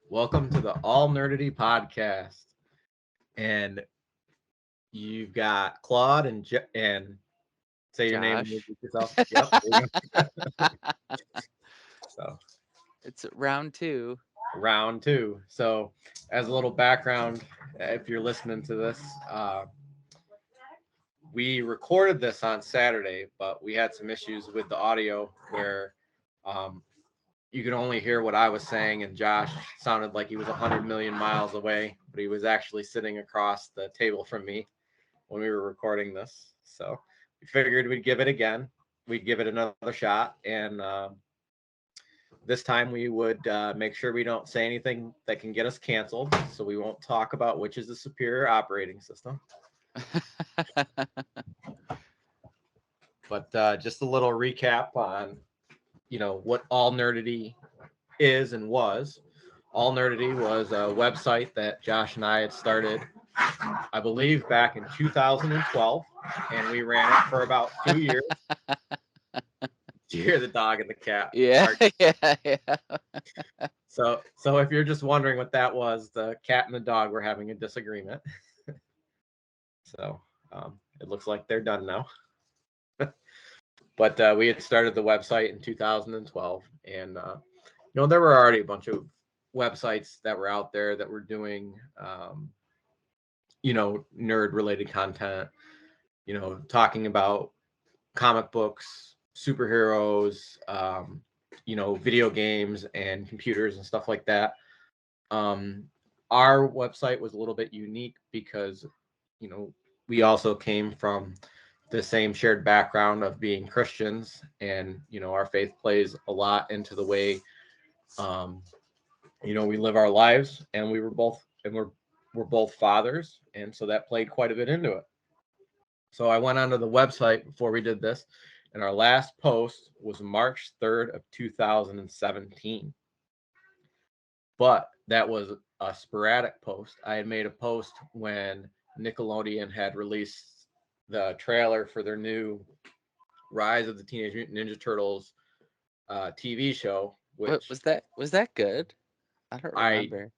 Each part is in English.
Welcome to the AllNerdity podcast. And you've got Claude and say your name and Josh. introduce yourself. Yep. There you go. So It's round two. round two. So as a little background, if you're listening to this, we recorded this on Saturday, but we had some issues with the audio where um, you could only hear what I was saying, and Josh sounded like he was 100 million miles away, but he was actually sitting across the table from me when we were recording this. So we figured we'd give it again. We'd give it another shot. And this time we would make sure we don't say anything that can get us canceled. So we won't talk about which is the superior operating system. But just a little recap on, what All Nerdity is and was. All Nerdity was a website that Josh and I had started, I believe, back in 2012, and we ran it for about 2 years. You hear the dog and the cat. Yeah, yeah. So if you're just wondering what that was, the cat and the dog were having a disagreement. So it looks like they're done now. But we had started the website in 2012, and there were already a bunch of websites that were out there that were doing, nerd related content. Talking about comic books, superheroes, video games and computers and stuff like that. Our website was a little bit unique because, we also came from the same shared background of being Christians, and our faith plays a lot into the way, um, we live our lives, and we're both fathers, and so that played quite a bit into it. So I went onto the website before we did this, and our last post was March 3rd of 2017. But that was a sporadic post. I had made a post when Nickelodeon had released the trailer for their new Rise of the Teenage Mutant Ninja Turtles TV show, What which was that good? I don't I remember.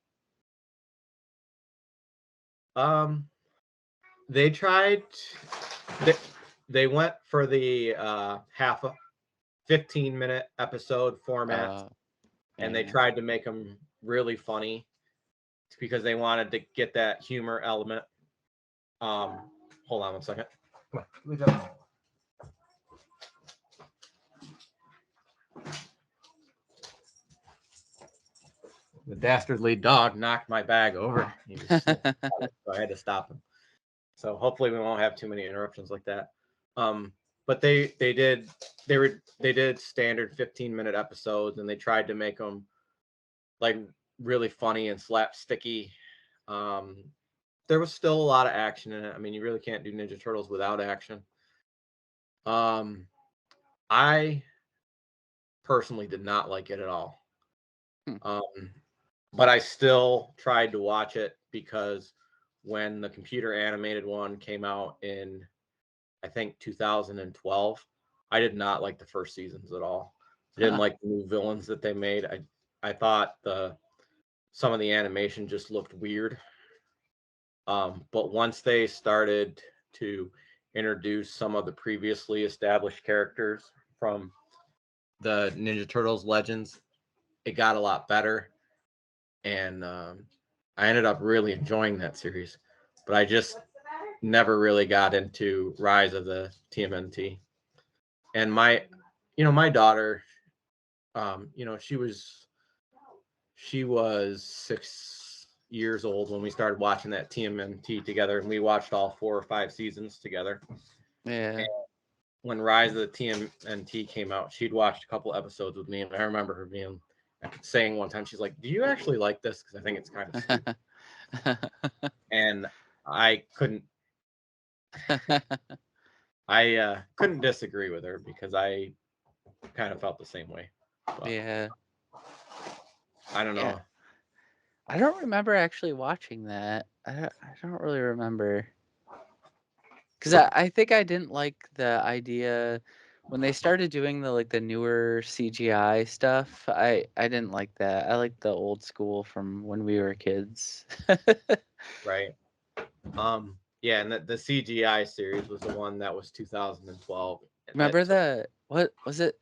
um they tried they, they went for the half a 15-minute episode format, Uh, and they yeah. tried to make them really funny because they wanted to get that humor element. Um, Hold on one second. Come on, the dastardly dog knocked my bag over. He was so I had to stop him. So hopefully we won't have too many interruptions like that. But they did standard 15-minute episodes, and they tried to make them like really funny and slapsticky. Um, there was still a lot of action in it. I mean, you really can't do Ninja Turtles without action. Um, I personally did not like it at all. Hmm. Um, but I still tried to watch it because when the computer animated one came out in, I think, 2012, I did not like the first seasons at all. I didn't Huh. like the new villains that they made. I thought some of the animation just looked weird. But once they started to introduce some of the previously established characters from the Ninja Turtles Legends, it got a lot better, and I ended up really enjoying that series. But I just never really got into Rise of the TMNT. And my daughter, she was 6 years old when we started watching that TMNT together, and we watched all 4 or 5 seasons together. Yeah. And when Rise of the TMNT came out, she'd watched a couple episodes with me, and I remember her saying one time, she's like, "Do you actually like this? Because I think it's kind of stupid." And I couldn't disagree with her because I kind of felt the same way. But Yeah. I don't Yeah. know. I don't remember actually watching that. I don't really remember. Because I think I didn't like the idea when they started doing the newer CGI stuff, I didn't like that. I like the old school from when we were kids. Right. Yeah, and the CGI series was the one that was 2012. And Remember that's what was it?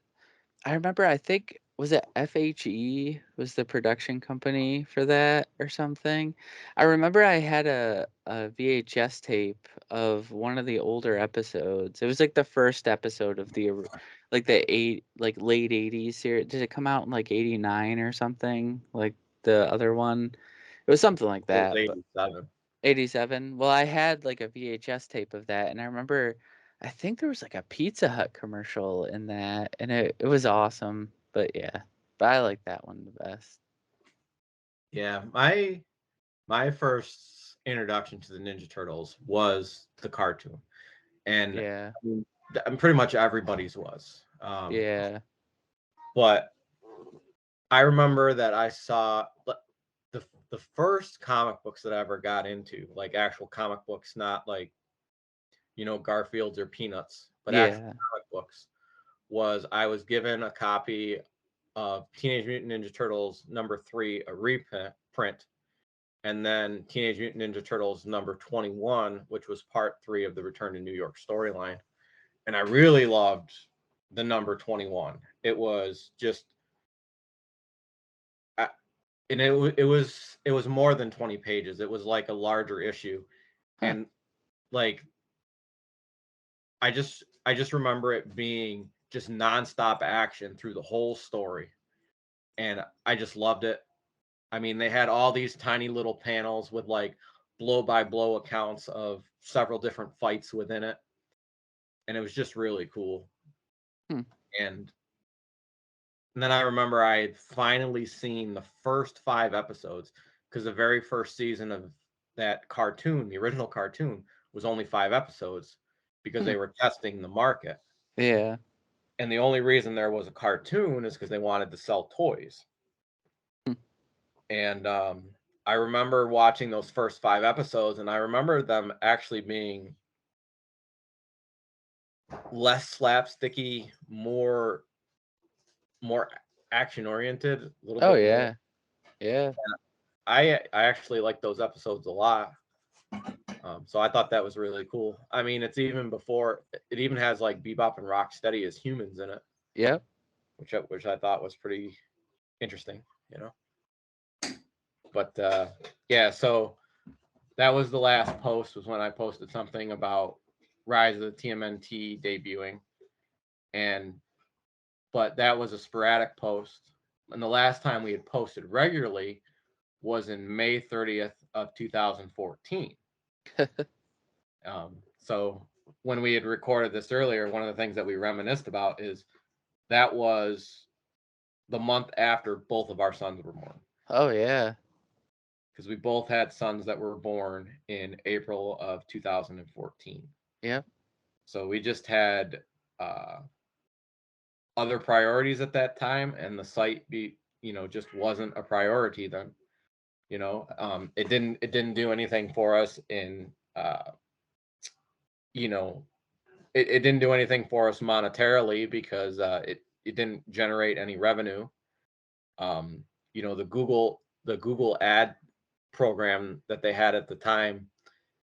I remember, I think, was it FHE was the production company for that or something? I remember I had a VHS tape of one of the older episodes. It was like the first episode of like late 80s series. Did it come out in like 89 or something? Like the other one? It was something like it was that, but 87. 87. Well, I had like a VHS tape of that, and I remember I think there was like a Pizza Hut commercial in that, and it was awesome. But yeah, but I like that one the best. Yeah, my first introduction to the Ninja Turtles was the cartoon, and Yeah, I mean, pretty much everybody's was. yeah. But I remember that I saw the first comic books that I ever got into, like actual comic books, not like Garfield's or Peanuts, but actual Yeah. comic books. Was I was given a copy of Teenage Mutant Ninja Turtles #3, a reprint, and then Teenage Mutant Ninja Turtles #21, which was part 3 of the Return to New York storyline. And I really loved the #21. It was just, and it was more than 20 pages. It was like a larger issue, Huh. and like I just remember it being just nonstop action through the whole story, and I just loved it. I mean, they had all these tiny little panels with like blow by blow accounts of several different fights within it, and it was just really cool. Hmm. And, and then I remember I had finally seen the first 5 episodes, because the very first season of that cartoon, the original cartoon, was only 5 episodes because Hmm. they were testing the market. Yeah. And the only reason there was a cartoon is because they wanted to sell toys. Hmm. And I remember watching those first 5 episodes, and I remember them actually being less slapsticky, more action oriented, a little Oh bit more. yeah. Yeah. I actually like those episodes a lot. So I thought that was really cool. I mean, it's even before it even has like Bebop and Rocksteady as humans in it, Yep. which I thought was pretty interesting. You know, but yeah. So that was the last post, was when I posted something about Rise of the TMNT debuting, and but that was a sporadic post. And the last time we had posted regularly was in May 30th of 2014. So when we had recorded this earlier, one of the things that we reminisced about is that was the month after both of our sons were born, Oh yeah. because we both had sons that were born in April of 2014. Yep. So we just had uh, other priorities at that time, and the site just wasn't a priority then. It didn't do anything for us in you know it didn't do anything for us monetarily, because it didn't generate any revenue. um the Google ad program that they had at the time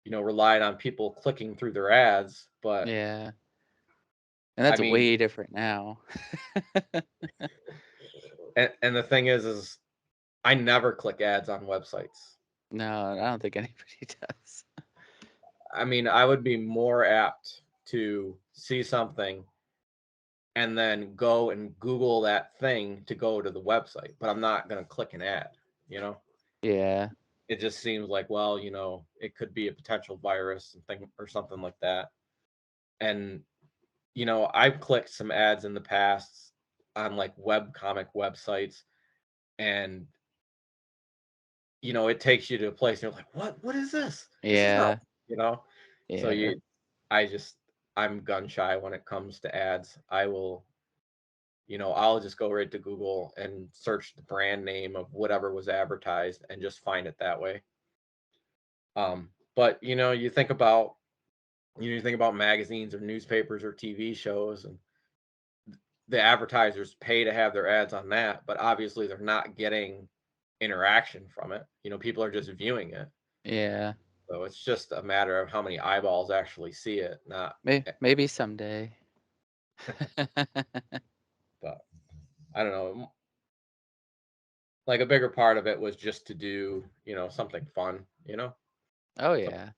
relied on people clicking through their ads. But Yeah. And I that's mean, way different now. and the thing is I never click ads on websites. No, I don't think anybody does. I mean, I would be more apt to see something and then go and Google that thing to go to the website, but I'm not going to click an ad, you know? Yeah. It just seems like, well, it could be a potential virus and thing or something like that. And, I've clicked some ads in the past on like web comic websites, and, it takes you to a place and you're like, what is this? This is not, Yeah. you know? So Yeah. I just, I'm gun shy when it comes to ads. I'll just go right to Google and search the brand name of whatever was advertised and just find it that way. But you think about magazines or newspapers or TV shows, and the advertisers pay to have their ads on that, but obviously they're not getting interaction from it. People are just viewing it. Yeah. So it's just a matter of how many eyeballs actually see it, not. Maybe someday. But I don't know. Like a bigger part of it was just to do, something fun. Oh So, yeah.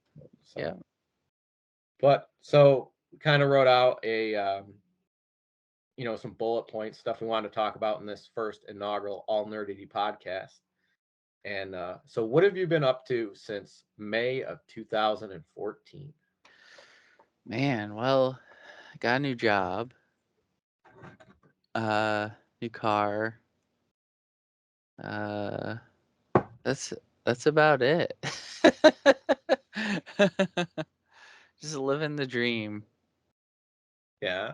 Yeah. but so kind of wrote out some bullet points, stuff we wanted to talk about in this first inaugural AllNerdity podcast. And so what have you been up to since May of 2014? Man, well, I got a new job. Uh, New car. Uh, that's that's about it. Just living the dream. Yeah.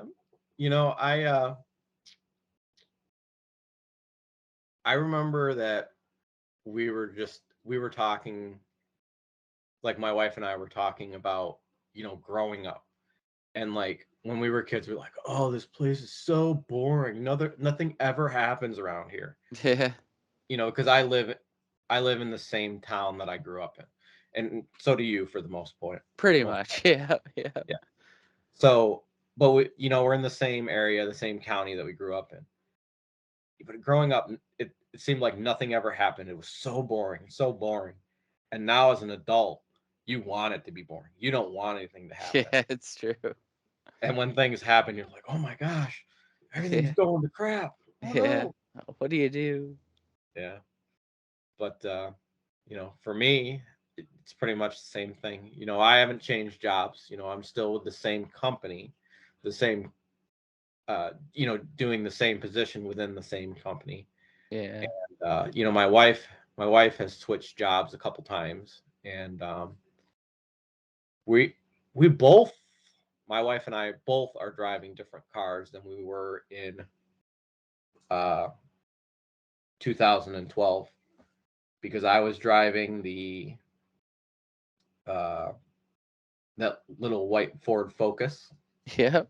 I remember that we were talking, like my wife and I were talking about, growing up. And like when we were kids, we were like, "Oh, this place is so boring. Nothing ever happens around here." Yeah, Because I live in the same town that I grew up in, and so do you for the most part. pretty much. Yeah, yeah, Yeah. So, but we're in the same area, the same county that we grew up in. But growing up, it seemed like nothing ever happened. It was so boring, so boring. And now as an adult, you want it to be boring. You don't want anything to happen. yeah. It's true. And when things happen, you're like, oh my gosh, everything's Yeah, going to crap. Oh yeah. no. What do you do? Yeah. But for me, it's pretty much the same thing. I haven't changed jobs. I'm still with the same company, the same doing the same position within the same company. Yeah, My wife has switched jobs a couple times, and we we both my wife and I both are driving different cars than we were in uh 2012, because I was driving the uh that little white Ford Focus, yeah.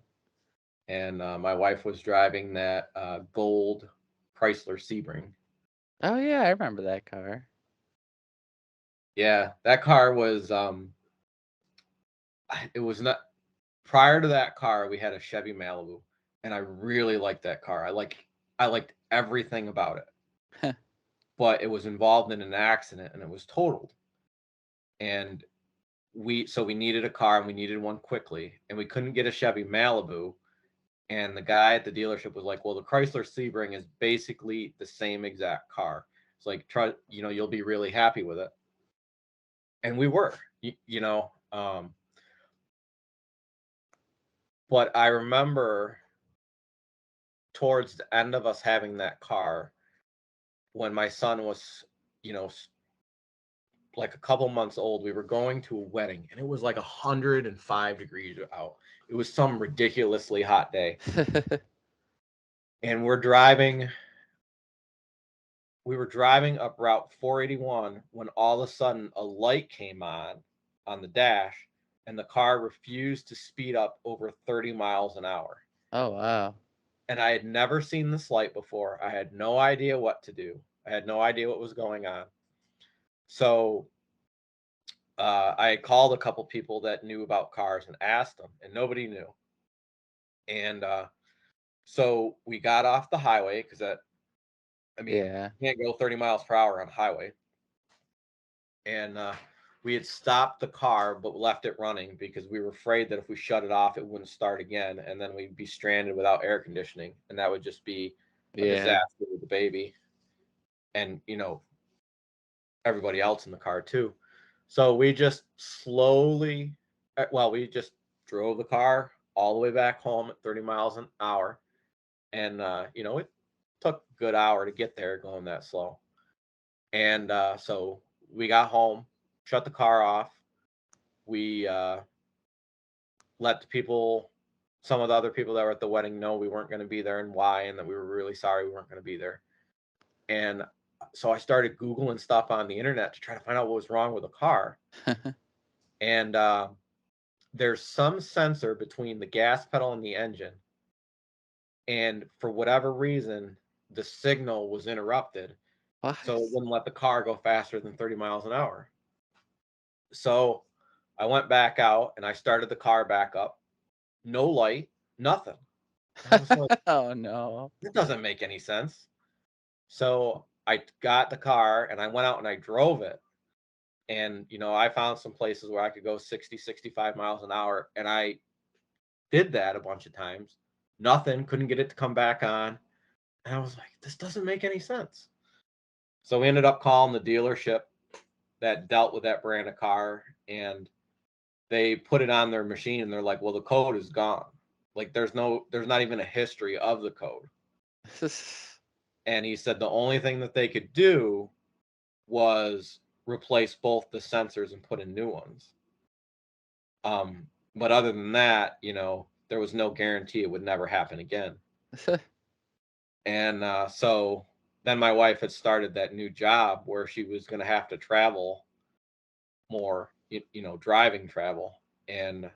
and my wife was driving that gold Chrysler Sebring. Oh yeah, I remember that car. Yeah, that car was it was not. Prior to that car, we had a Chevy Malibu, and I really liked that car. I liked everything about it, but it was involved in an accident and it was totaled. And we needed a car, and we needed one quickly, and we couldn't get a Chevy Malibu. And the guy at the dealership was like, "Well, the Chrysler Sebring is basically the same exact car. It's like, try, you'll be really happy with it." And we were, but I remember towards the end of us having that car, when my son was, you know, like a couple months old, we were going to a wedding, and it was like 105 degrees out. It was some ridiculously hot day. And we were driving up Route 481 when all of a sudden a light came on the dash, and the car refused to speed up over 30 miles an hour. Oh wow. And I had never seen this light before. I had no idea what to do. I had no idea what was going on. So I had called a couple people that knew about cars and asked them, and nobody knew. And so we got off the highway, because Yeah. you can't go 30 miles per hour on a highway. And we had stopped the car but left it running because we were afraid that if we shut it off, it wouldn't start again, and then we'd be stranded without air conditioning, and that would just be a Yeah. disaster with the baby, and everybody else in the car too. So we just we just drove the car all the way back home at 30 miles an hour. And, it took a good hour to get there going that slow. And so we got home, shut the car off. We let some of the other people that were at the wedding know we weren't going to be there and why, and that we were really sorry we weren't going to be there. And so I started Googling stuff on the internet to try to find out what was wrong with the car. And there's some sensor between the gas pedal and the engine, and for whatever reason, the signal was interrupted, What? so it wouldn't let the car go faster than 30 miles an hour. So I went back out and I started the car back up. No light, nothing. I was like, Oh no. it doesn't make any sense. So I got the car and I went out and I drove it. And, I found some places where I could go 60, 65 miles an hour. And I did that a bunch of times. Nothing, couldn't get it to come back on. And I was like, this doesn't make any sense. So we ended up calling the dealership that dealt with that brand of car. And they put it on their machine and they're like, well, the code is gone. Like there's not even a history of the code. And he said the only thing that they could do was replace both the sensors and put in new ones. But other than that, there was no guarantee it would never happen again. And so then my wife had started that new job where she was going to have to travel more, driving travel. And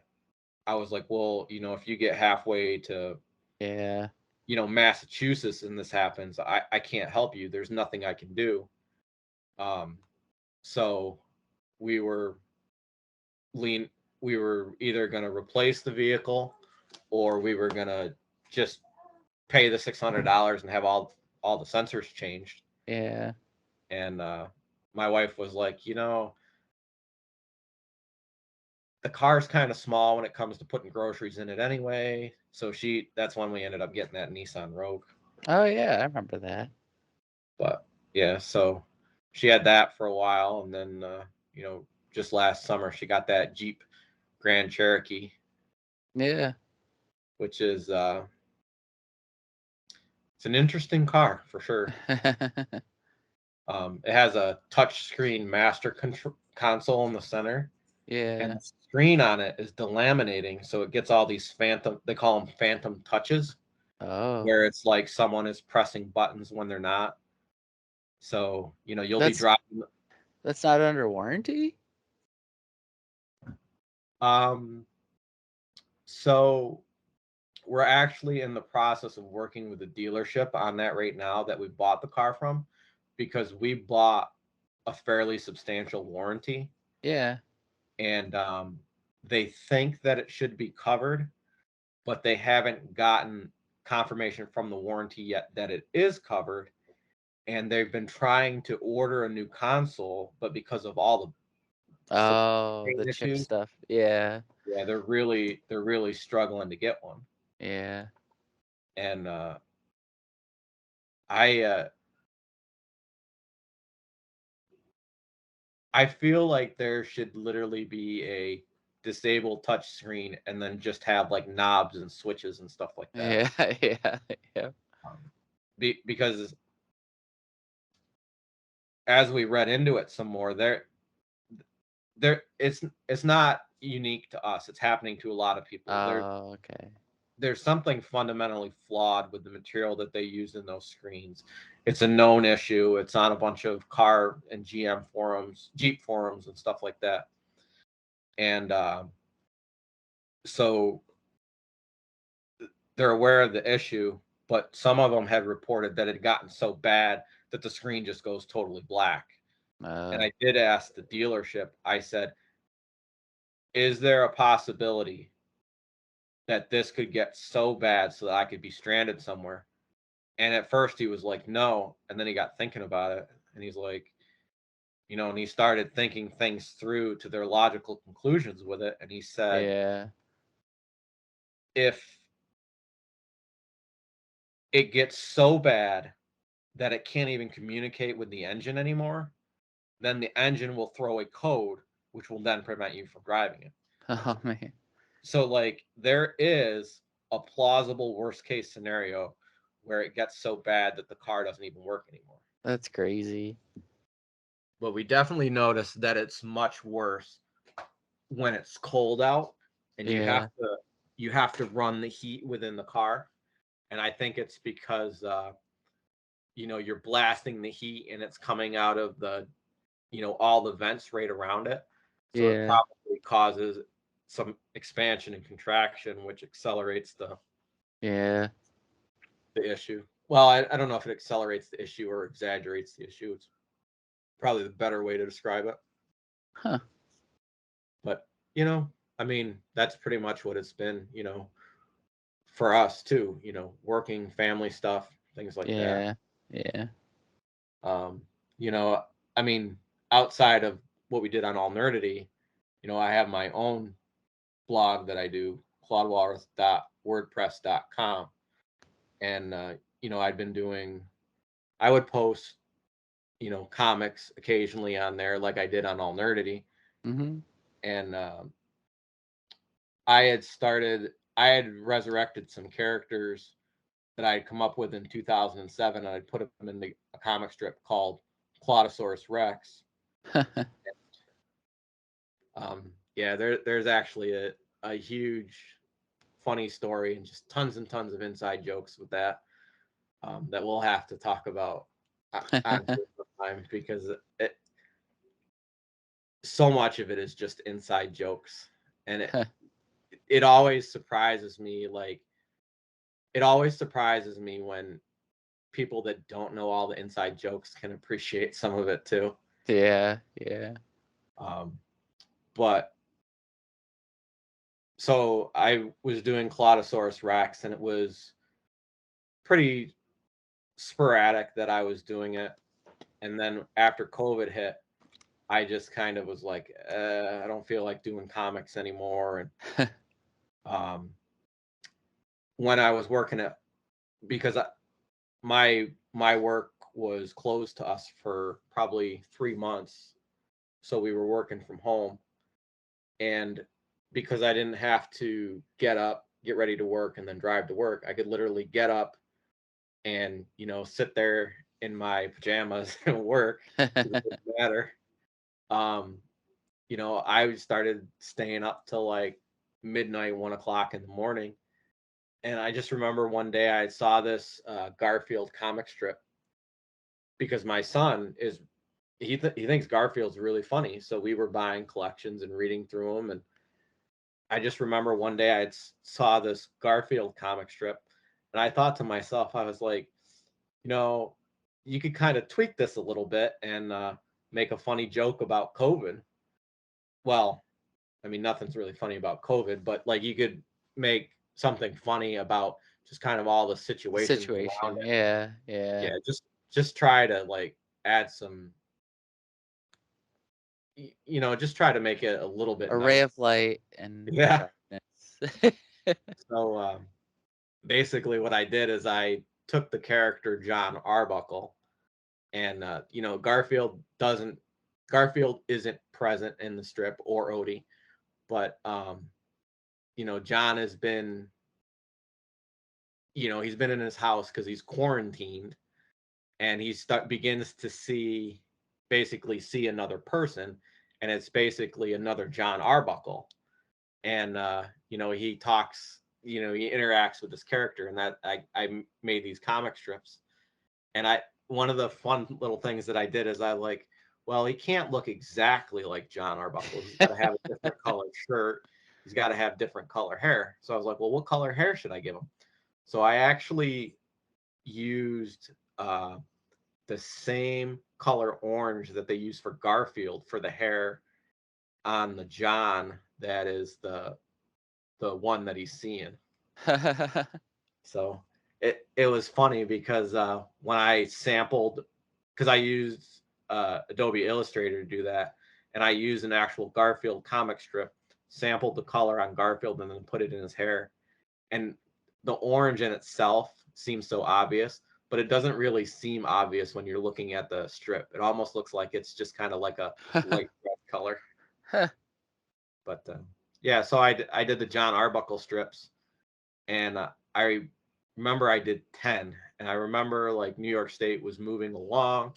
I was like, well, if you get halfway to, Yeah. Massachusetts and this happens, I can't help you. There's nothing I can do. So we were either going to replace the vehicle or we were going to just pay the $600 and have all the sensors changed. Yeah. And my wife was like, the car's kind of small when it comes to putting groceries in it anyway. So that's when we ended up getting that Nissan Rogue. Oh yeah, I remember that. But yeah, so she had that for a while, and then just last summer she got that Jeep Grand Cherokee. Yeah. Which is it's an interesting car for sure. It has a touchscreen master console in the center, and Yeah. the screen on it is delaminating, so it gets all these phantom. They call them phantom touches, Oh. where it's like someone is pressing buttons when they're not. So you'll be That's driving. that's not under warranty? So we're actually in the process of working with the dealership on that right now that we bought the car from, because we bought a fairly substantial warranty, Yeah. and they think that it should be covered, but they haven't gotten confirmation from the warranty yet that it is covered. And they've been trying to order a new console, but because of all the supply Oh, chain the chip issues, stuff. Yeah. yeah, they're really struggling to get one. Yeah. And I I feel like there should literally be a disabled touch screen and then just have like knobs and switches and stuff like that. Yeah. Yeah. Yeah. Because as we read into it some more, it's not unique to us. It's happening to a lot of people. Oh, okay. There's something fundamentally flawed with the material that they use in those screens. It's a known issue. It's on a bunch of car and GM forums, Jeep forums, and stuff like that. And so they're aware of the issue, but some of them had reported that it had gotten so bad that the screen just goes totally black. And I did ask the dealership, I said, is there a possibility that this could get so bad so that I could be stranded somewhere? And at first he was like, no. And then he got thinking about it and he's like, and he started thinking things through to their logical conclusions with it. And he said, Yeah. if it gets so bad that it can't even communicate with the engine anymore, then the engine will throw a code which will then prevent you from driving it. Oh man. So like there is a plausible worst case scenario where it gets so bad that the car doesn't even work anymore. That's crazy. But we definitely noticed that it's much worse when it's cold out and Yeah. you have to run the heat within the car. And I think it's because you're blasting the heat and it's coming out of the all the vents right around it. So it Yeah. probably causes some expansion and contraction, which accelerates the Yeah. the issue. Well, I don't know if it accelerates the issue or exaggerates the issue. It's probably the better way to describe it. Huh. But, I mean, that's pretty much what it's been, for us too, working, family stuff, things like that. Yeah. Yeah. Um, you know, I mean, outside of what we did on AllNerdity, I have my own blog that I do, claudewalrus.wordpress.com. And, I would post, comics occasionally on there like I did on AllNerdity. Mhm. And I had resurrected some characters that I had come up with in 2007. And I'd put them in a comic strip called Claudosaurus Rex. Yeah, there's actually a huge funny story and just tons and tons of inside jokes with that, that we'll have to talk about on here sometime, because so much of it is just inside jokes, and it always surprises me. Like, it always surprises me when people that don't know all the inside jokes can appreciate some of it too. Yeah. Yeah. Um, but so I was doing Claudosaurus Rex, and it was pretty sporadic that I was doing it. And then after COVID hit, I just kind of was like, I don't feel like doing comics anymore. And um, when I was working at, because my work was closed to us for probably 3 months, so we were working from home. And because I didn't have to get up, get ready to work, and then drive to work, I could literally get up and sit there in my pajamas and work. It didn't matter. Um, I started staying up till like midnight, 1 o'clock in the morning. And I just remember one day I saw this Garfield comic strip, because my son he thinks Garfield's really funny. So we were buying collections and reading through them. And I just remember one day I saw this Garfield comic strip, and I thought to myself, I was like, you know, you could kind of tweak this a little bit and make a funny joke about COVID. Well, I mean, nothing's really funny about COVID, but like you could make something funny about just kind of all the The situations around situation. it. Yeah. Yeah. Yeah, just try to like add some, just try to make it a little bit A ray nice. of light and Yeah. darkness. So basically, what I did is I took the character John Arbuckle, and Garfield isn't present in the strip, or Odie, but John has been, he's been in his house because he's quarantined, and begins to basically see another person, and it's basically another John Arbuckle. And he talks, he interacts with this character, and that I made these comic strips. And one of the fun little things that I did is I like, well, he can't look exactly like John Arbuckle. He's got to have a different color shirt. He's got to have different color hair. So I was like, well, what color hair should I give him? So I actually used the same color orange that they use for Garfield for the hair on the John that is the one that he's seeing. So it was funny because when I sampled, because I used Adobe Illustrator to do that, and I used an actual Garfield comic strip, sampled the color on Garfield, and then put it in his hair. And the orange in itself seems so obvious, but it doesn't really seem obvious when you're looking at the strip. It almost looks like it's just kind of like a light red color. But yeah, so I did the John Arbuckle strips, and I remember I did 10, and I remember like New York State was moving along,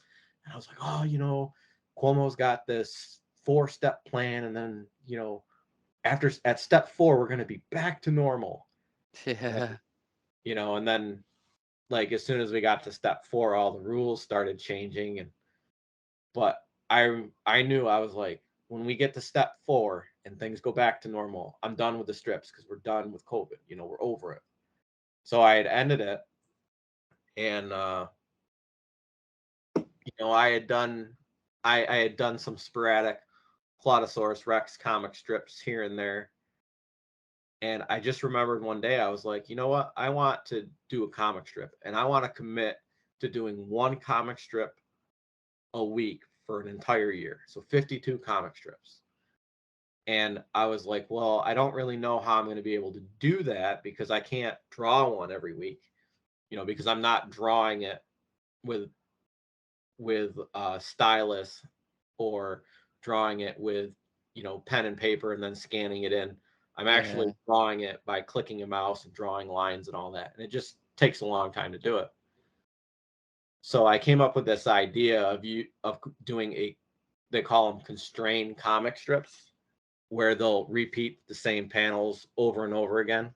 and I was like, oh, Cuomo's got this 4-step plan, and then after at step 4 we're going to be back to normal. And, Yeah. and then like as soon as we got to step 4, all the rules started changing. But I knew, I was like, when we get to step 4 and things go back to normal, I'm done with the strips, because we're done with COVID. We're over it. So I had ended it, And I had done some sporadic Clotosaurus Rex comic strips here and there. And I just remembered one day I was like, you know what? I want to do a comic strip, and I want to commit to doing one comic strip a week for an entire year. So 52 comic strips. And I was like, well, I don't really know how I'm going to be able to do that because I can't draw one every week, because I'm not drawing it with stylus, or drawing it with pen and paper and then scanning it in. I'm actually Yeah. drawing it by clicking a mouse and drawing lines and all that, and it just takes a long time to do it. So I came up with this idea of doing they call them constrained comic strips, where they'll repeat the same panels over and over again.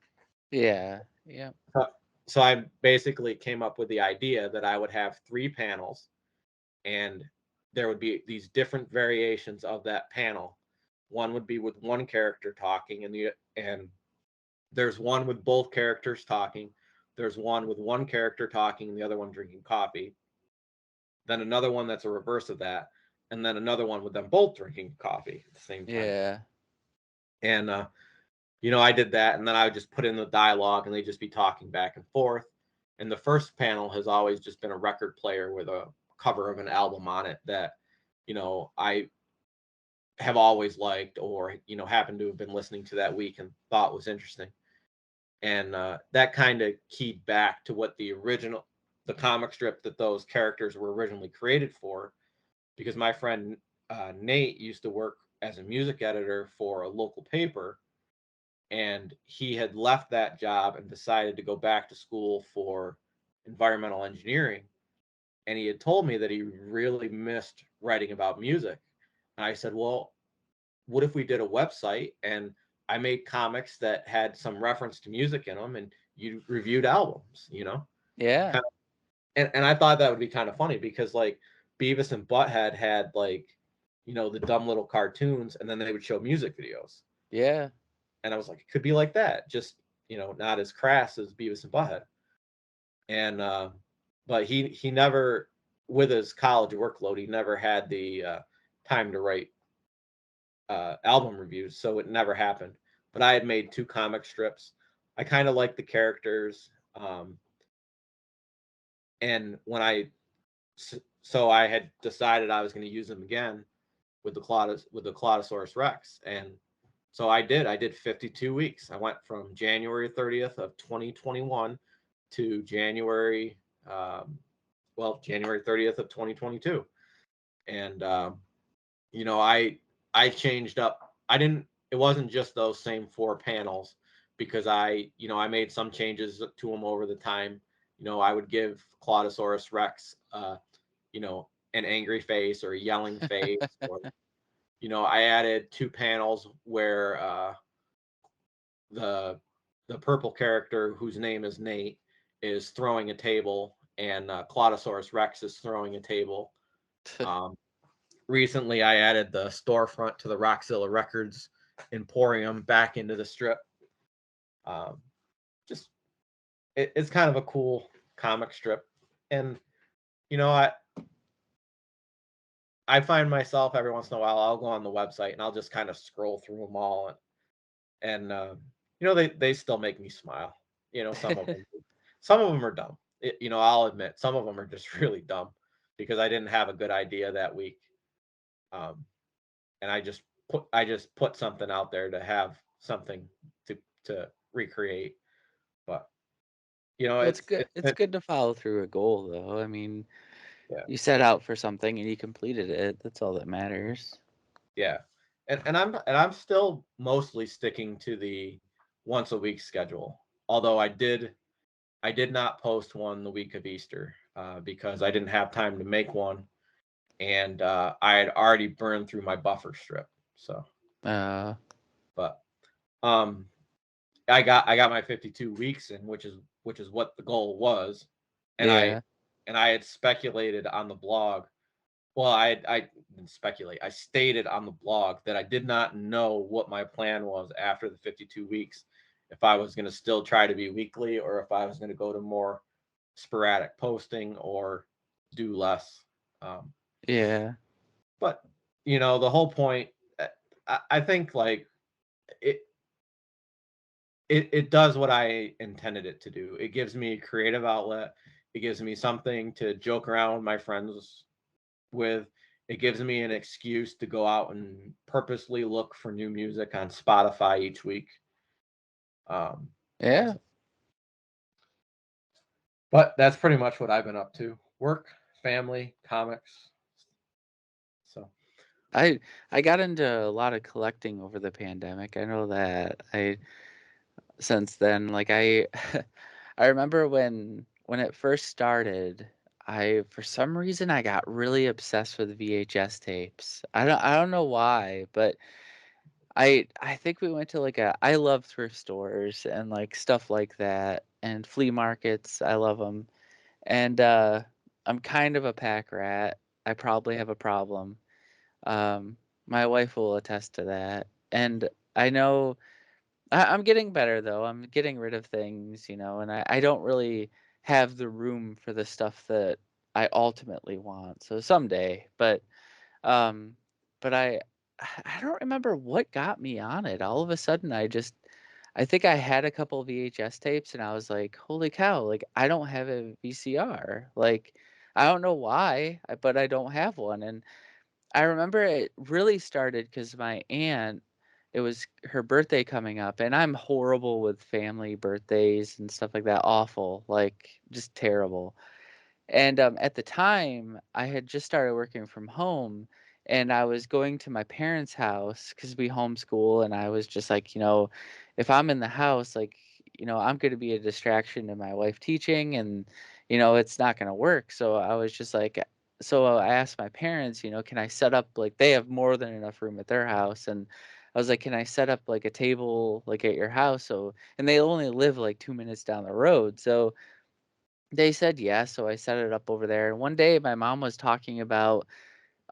Yeah. Yeah. Uh, So I basically came up with the idea that I would have 3 panels, and there would be these different variations of that panel. One would be with one character talking, and there's one with both characters talking. There's one with one character talking and the other one drinking coffee. Then another one that's a reverse of that, and then another one with them both drinking coffee at the same time. Yeah. And I did that, and then I would just put in the dialogue, and they'd just be talking back and forth. And the first panel has always just been a record player with a cover of an album on it that, I have always liked, or happened to have been listening to that week and thought was interesting. And that kind of keyed back to what the comic strip that those characters were originally created for, because my friend Nate used to work as a music editor for a local paper, and he had left that job and decided to go back to school for environmental engineering. And he had told me that he really missed writing about music. And I said, well, what if we did a website and I made comics that had some reference to music in them, and you reviewed albums. Yeah. Kind of, and I thought that would be kind of funny, because like Beavis and Butthead had, like, the dumb little cartoons, and then they would show music videos. Yeah. And I was like, it could be like that, just not as crass as Beavis and Butthead. And but he never, with his college workload, he never had the time to write album reviews, so it never happened. But I had made 2 comic strips. I kind of liked the characters, and so I had decided I was going to use them again with the Clotosaurus Rex. And so I did. I did 52 weeks. I went from January 30th of 2021 to January 30th of 2022. And I changed up. I didn't. It wasn't just those same 4 panels, because I made some changes to them over the time. I would give Clotosaurus Rex, an angry face or a yelling face, or I added 2 panels where the purple character, whose name is Nate, is throwing a table, and Clotosaurus Rex is throwing a table. Um, Recently, I added the storefront to the Rockzilla Records Emporium back into the strip. Um, just it's kind of a cool comic strip, and you know I find myself every once in a while, I'll go on the website and I'll just kind of scroll through them all, and they still make me smile. Some of them are dumb. I'll admit some of them are just really dumb, because I didn't have a good idea that week. Um, and I just put something out there to have something to recreate. But Well, it's good. it's It's been, good to follow through a goal, though. I mean, yeah, you set out for something and you completed it. That's all that matters. yeah. And I'm still mostly sticking to the once a week schedule. Although I did not post one the week of Easter, because I didn't have time to make one, and I had already burned through my buffer strip. So, Uh, but um, I got my 52 weeks in, which is what the goal was, and I yeah. and I had speculated on the blog. Well, I didn't speculate. I stated on the blog that I did not know what my plan was after the 52 weeks. If I was going to still try to be weekly, or if I was going to go to more sporadic posting or do less. Um, Yeah. but the whole point, I think like it, it does what I intended it to do. It gives me a creative outlet. It gives me something to joke around with my friends with. It gives me an excuse to go out and purposely look for new music on Spotify each week. Um, Yeah. so, but that's pretty much what I've been up to: work, family, comics. So I I got into a lot of collecting over the pandemic. I know that. I since then, like I remember when it first started, I for some reason I got really obsessed with VHS tapes. I don't know why, but I think we went to like a I love thrift stores and like stuff like that and flea markets. I love them. And I'm kind of a pack rat. I probably have a problem. My wife will attest to that. And I know I'm getting better though. I'm getting rid of things, and I don't really have the room for the stuff that I ultimately want. So someday, um, but I don't remember what got me on it. All of a sudden, I think I had a couple VHS tapes, and I was like, "Holy cow! Like I don't have a VCR. Like I don't know why, but I don't have one." And I remember it really started because my aunt, it was her birthday coming up, and I'm horrible with family birthdays and stuff like that. Awful, like just terrible. And at the time, I had just started working from home, and I was going to my parents' house because we homeschool. And I was just like, if I'm in the house, like, I'm going to be a distraction to my wife teaching, and it's not going to work. So I was just like, so I asked my parents, can I set up like they have more than enough room at their house, and I was like, can I set up like a table like at your house? So, and they only live like 2 minutes down the road, so they said yes, so I set it up over there. And one day my mom was talking about,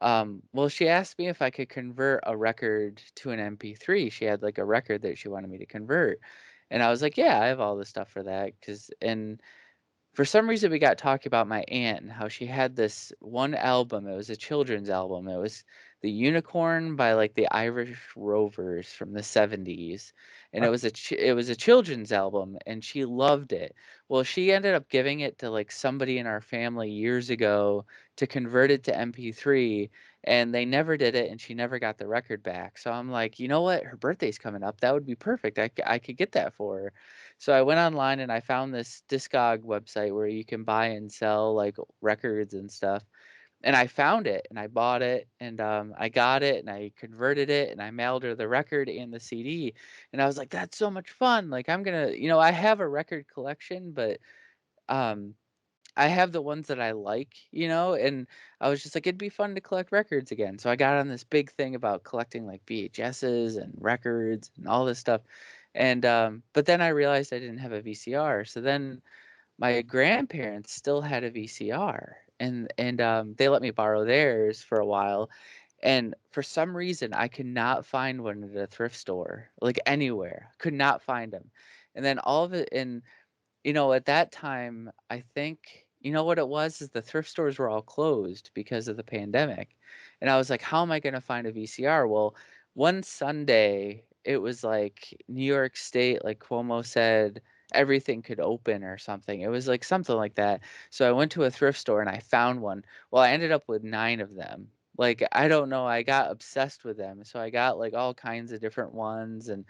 well, she asked me if I could convert a record to an MP3. She had like a record that she wanted me to convert. And I was like, yeah, I have all the stuff for that. And for some reason we got talking about my aunt and how she had this one album. It was a children's album. It was The Unicorn by like the Irish Rovers from the 70s. And huh, it was a children's album, and she loved it. Well, she ended up giving it to like somebody in our family years ago to convert it to MP3, and they never did it, and she never got the record back. So I'm like, you know what? Her birthday's coming up. That would be perfect. I could get that for her. So I went online and I found this Discog website where you can buy and sell like records and stuff. And I found it and I bought it, and I got it and I converted it and I mailed her the record and the CD. And I was like, that's so much fun. Like I'm gonna, I have a record collection, but um, I have the ones that I like, and I was just like, it'd be fun to collect records again. So I got on this big thing about collecting like VHSs and records and all this stuff. And but then I realized I didn't have a VCR. So then my grandparents still had a VCR, and they let me borrow theirs for a while. And for some reason, I could not find one at a thrift store, like anywhere. Could not find them. And then all of it, and at that time, I think, what it was is the thrift stores were all closed because of the pandemic. And I was like, how am I going to find a VCR? Well, one Sunday, it was like New York State, like Cuomo said, everything could open or something. It was like something like that. So I went to a thrift store and I found one. Well, I ended up with 9 of them. Like, I don't know, I got obsessed with them. So I got like all kinds of different ones, and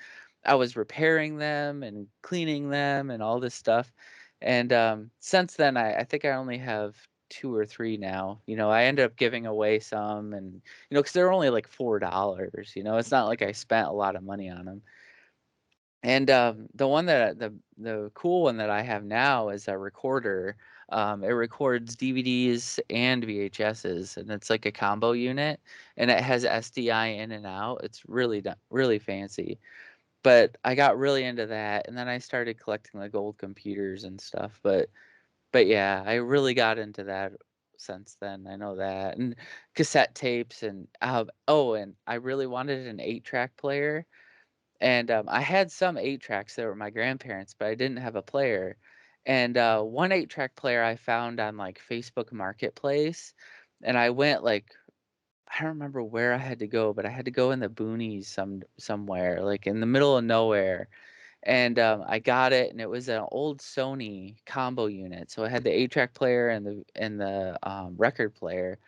I was repairing them and cleaning them and all this stuff. And since then, I think I only have 2 or 3 now. I ended up giving away some, and because they're only like $4. It's not like I spent a lot of money on them. And the one that the cool one that I have now is a recorder. It records DVDs and VHSs, and it's like a combo unit, and it has SDI in and out. It's really fancy. But I got really into that, and then I started collecting like old computers and stuff. But yeah, I really got into that since then. I know that, and cassette tapes, and oh, and I really wanted an 8-track player, and I had some 8 tracks that were my grandparents, but I didn't have a player. And one 8-track player I found on like Facebook Marketplace, and I went like I don't remember where I had to go, but I had to go in the boonies somewhere, like in the middle of nowhere. And I got it, and it was an old Sony combo unit, so it had the 8-track player and the record player,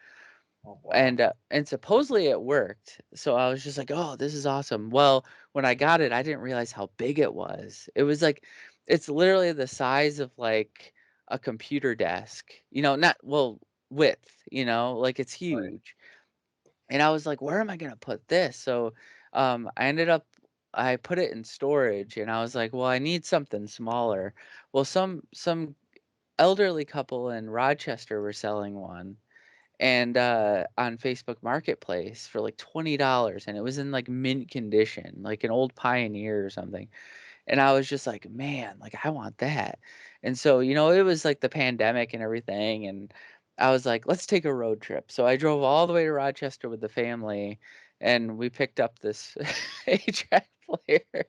Oh wow. and supposedly it worked. So I was just like, "Oh, this is awesome." Well, when I got it, I didn't realize how big it was. It was like it's literally the size of like a computer desk. Not well, width, like it's Right. huge. And I was like, "Where am I gonna put this?" So I put it in storage, and I was like, "Well, I need something smaller." Well, some elderly couple in Rochester were selling one, and on Facebook Marketplace for like $20, and it was in like mint condition, like an old Pioneer or something. And I was just like, man, like I want that. And so, it was like the pandemic and everything, and I was like, let's take a road trip. So I drove all the way to Rochester with the family, and we picked up this 8-track player.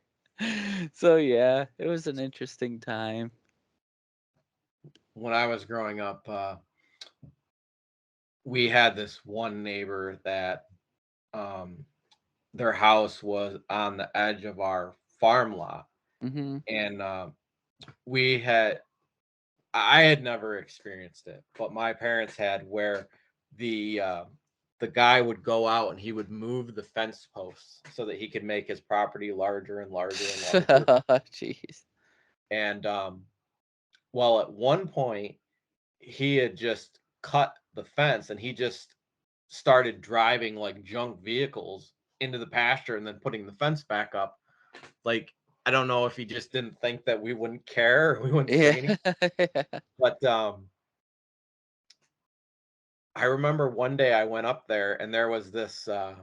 So yeah, it was an interesting time. When I was growing up, we had this one neighbor that um, their house was on the edge of our farm lot, Mhm. and we had I had never experienced it, but my parents had, where the uh, the guy would go out and he would move the fence posts so that he could make his property larger and larger and larger. Jeez. And well, at one point he had just cut the fence and he just started driving like junk vehicles into the pasture and then putting the fence back up. Like, I don't know if he just didn't think that we wouldn't care or we wouldn't Yeah. say anything, but I remember one day I went up there and there was this it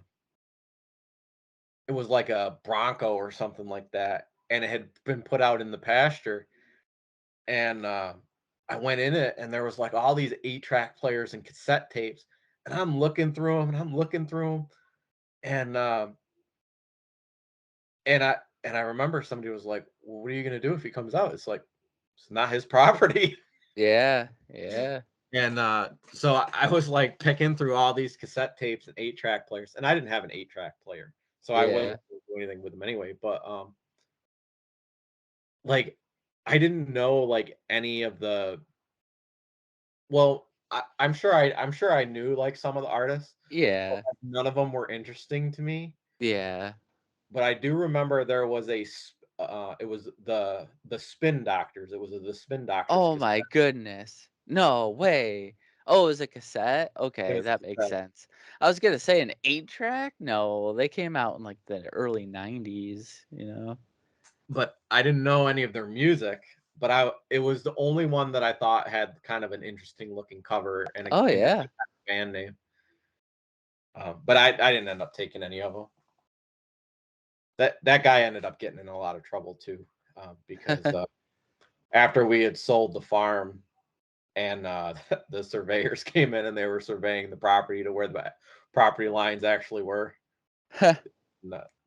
was like a Bronco or something like that, and it had been put out in the pasture, and I went in it and there was like all these 8-track players and cassette tapes, and I'm looking through them and I'm looking through them, and and I remember somebody was like, well, "What are you gonna do if he comes out?" It's like, it's not his property. Yeah. Yeah. And so I was like picking through all these cassette tapes and 8-track players, and I didn't have an 8-track player, so I wasn't Yeah. gonna do anything with them anyway. But like, I didn't know like any of the. Well, I'm sure I knew like some of the artists, but Yeah. like, none of them were interesting to me. Yeah. But I do remember there was it was the Spin Doctors. It was the Spin Doctors Oh cassette. my goodness. No way. Oh, it was a cassette? It Okay, was a that makes cassette. sense. I was gonna say an 8-track? No, they came out in like the early 90s. But I didn't know any of their music. But it was the only one that I thought had kind of an interesting looking cover and an Oh interesting yeah. band name. But I didn't end up taking any of them. That guy ended up getting in a lot of trouble too, because after we had sold the farm and the surveyors came in and they were surveying the property to where the property lines actually were. Then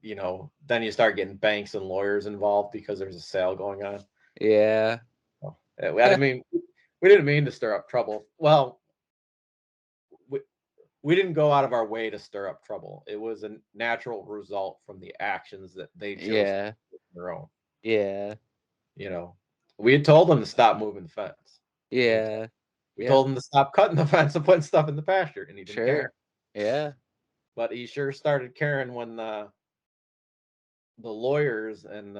you start getting banks and lawyers involved because there's a sale going on. Yeah. So, I mean, we didn't mean to stir up trouble. Well, we, we didn't go out of our way to stir up trouble. It was a natural result from the actions that they chose to Yeah. take on their own. Yeah. You know, we had told them to stop moving the fence. We had Yeah. we Yep. told him to stop cutting the fence and putting stuff in the pasture, and he didn't Sure. care. Yeah. But he sure started caring when the lawyers and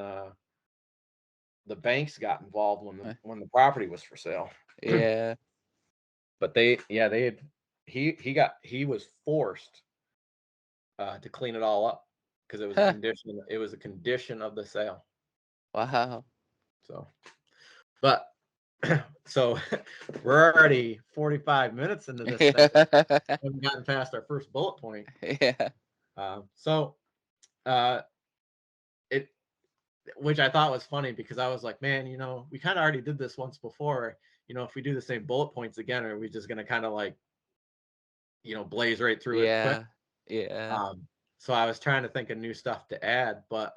the banks got involved when the property was for sale. Yeah. But they had he was forced to clean it all up because it was a condition of the sale. Wow. So, but so we're already 45 minutes into this thing. We haven't gotten past our first bullet point. Yeah. So uh, it which I thought was funny because I was like, man, we kind of already did this once before. If we do the same bullet points again, are we just gonna kind of like blaze right through it quick? Yeah. Yeah. Um, so I was trying to think of new stuff to add, but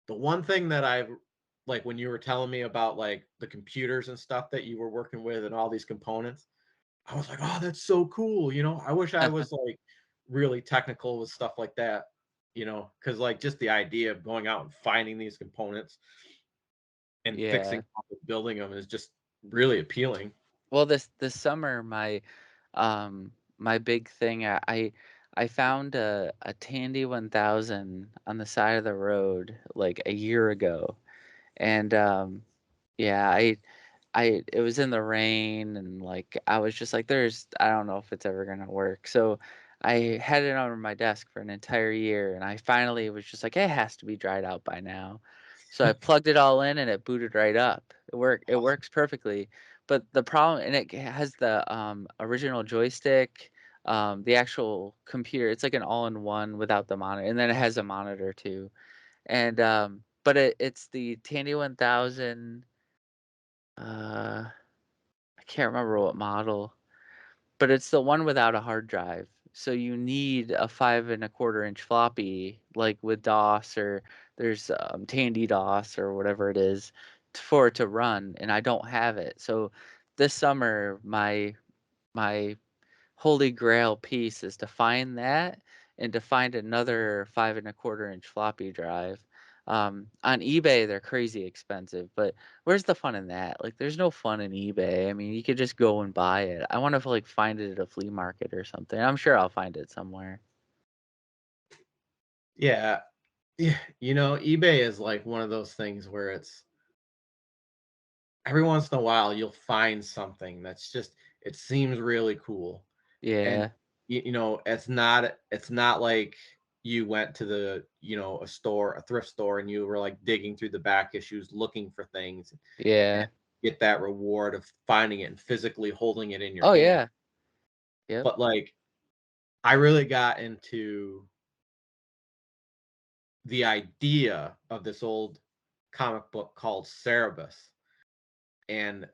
the one thing that like when you were telling me about like the computers and stuff that you were working with and all these components, I was like, oh, that's so cool. I wish I was like really technical with stuff like that, because like just the idea of going out and finding these components and fixing Yeah. them and building them is just really appealing. Well, this summer, my big thing, I found a Tandy 1000 on the side of the road like a year ago, and yeah, it was in the rain, and like I was just like, I don't know if it's ever gonna work. So I had it on my desk for an entire year, and I finally was just like, it has to be dried out by now. So I plugged it all in, and it booted right up. It works perfectly. But the problem, and it has the original joystick, the actual computer. It's like an all-in-one without the monitor, and then it has a monitor too. And but it's the Tandy 1000. I can't remember what model, but it's the one without a hard drive. So you need a 5 1/4 inch floppy, like with DOS, or there's Tandy DOS or whatever it is, for it to run, and I don't have it. So this summer, my holy grail piece is to find that and to find another 5 1/4 inch floppy drive. On eBay, they're crazy expensive, but where's the fun in that? Like, there's no fun in eBay. I mean, you could just go and buy it. I want to like find it at a flea market or something. I'm sure I'll find it somewhere. Yeah. Yeah. eBay is like one of those things where it's every once in a while you'll find something that's just it seems really cool. And Yeah, it's not like you went to a thrift store, and you were like digging through the back issues looking for things and yeah. get that reward of finding it and physically holding it in your Oh hand. yeah, yep, But like I really got into the idea of this old comic book called Cerebus. And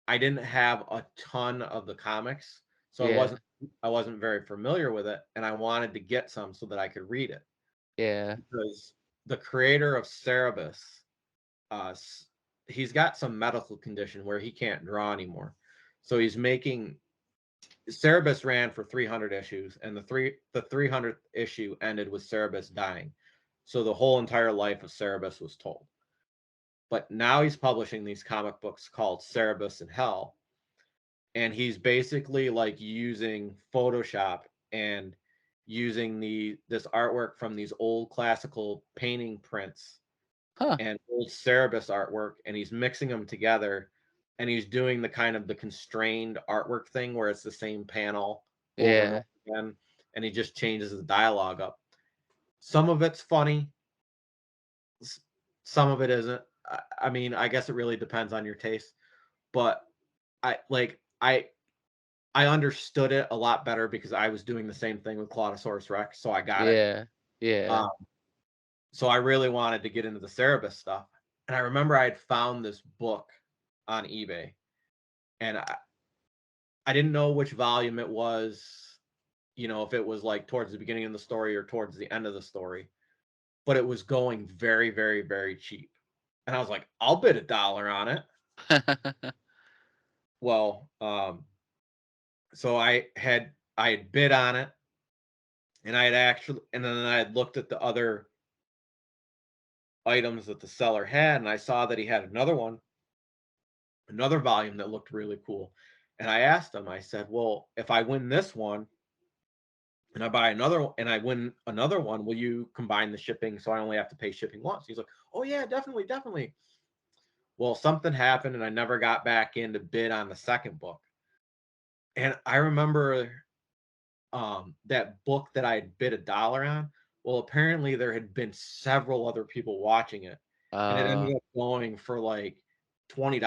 I didn't have a ton of the comics, so I yeah, wasn't I wasn't very familiar with it, and I wanted to get some so that I could read it, yeah. because the creator of Cerebus, he's got some medical condition where he can't draw anymore. So he's making Cerebus ran for 300 issues, and the 300th issue ended with Cerebus dying. So the whole entire life of Cerebus was told. But now he's publishing these comic books called Cerebus in Hell, and he's basically like using Photoshop and using this artwork from these old classical painting prints Huh. and old Cerebus artwork, and he's mixing them together, and he's doing the kind of the constrained artwork thing where it's the same panel over and over Yeah, again, and he just changes the dialogue up. Some of it's funny, some of it isn't. I mean, I guess it really depends on your taste, but I understood it a lot better because I was doing the same thing with Claudosaurus Rex, so I got it. yeah, yeah. Um, so I really wanted to get into the Cerebus stuff, and I remember I had found this book on eBay, and I didn't know which volume it was, if it was like towards the beginning of the story or towards the end of the story, but it was going very, very, very cheap, and I was like, I'll bid $1 on it. Well, so I had bid on it, and then I had looked at the other items that the seller had, and I saw that he had another volume that looked really cool. And I asked him, I said, well, if I win this one and I buy another one and I win another one, will you combine the shipping so I only have to pay shipping once? He's like, oh yeah, definitely, definitely. Well, something happened and I never got back in to bid on the second book. And I remember that book that I had bid $1 on. Well, apparently there had been several other people watching it, and it uh, ended up going for like $20.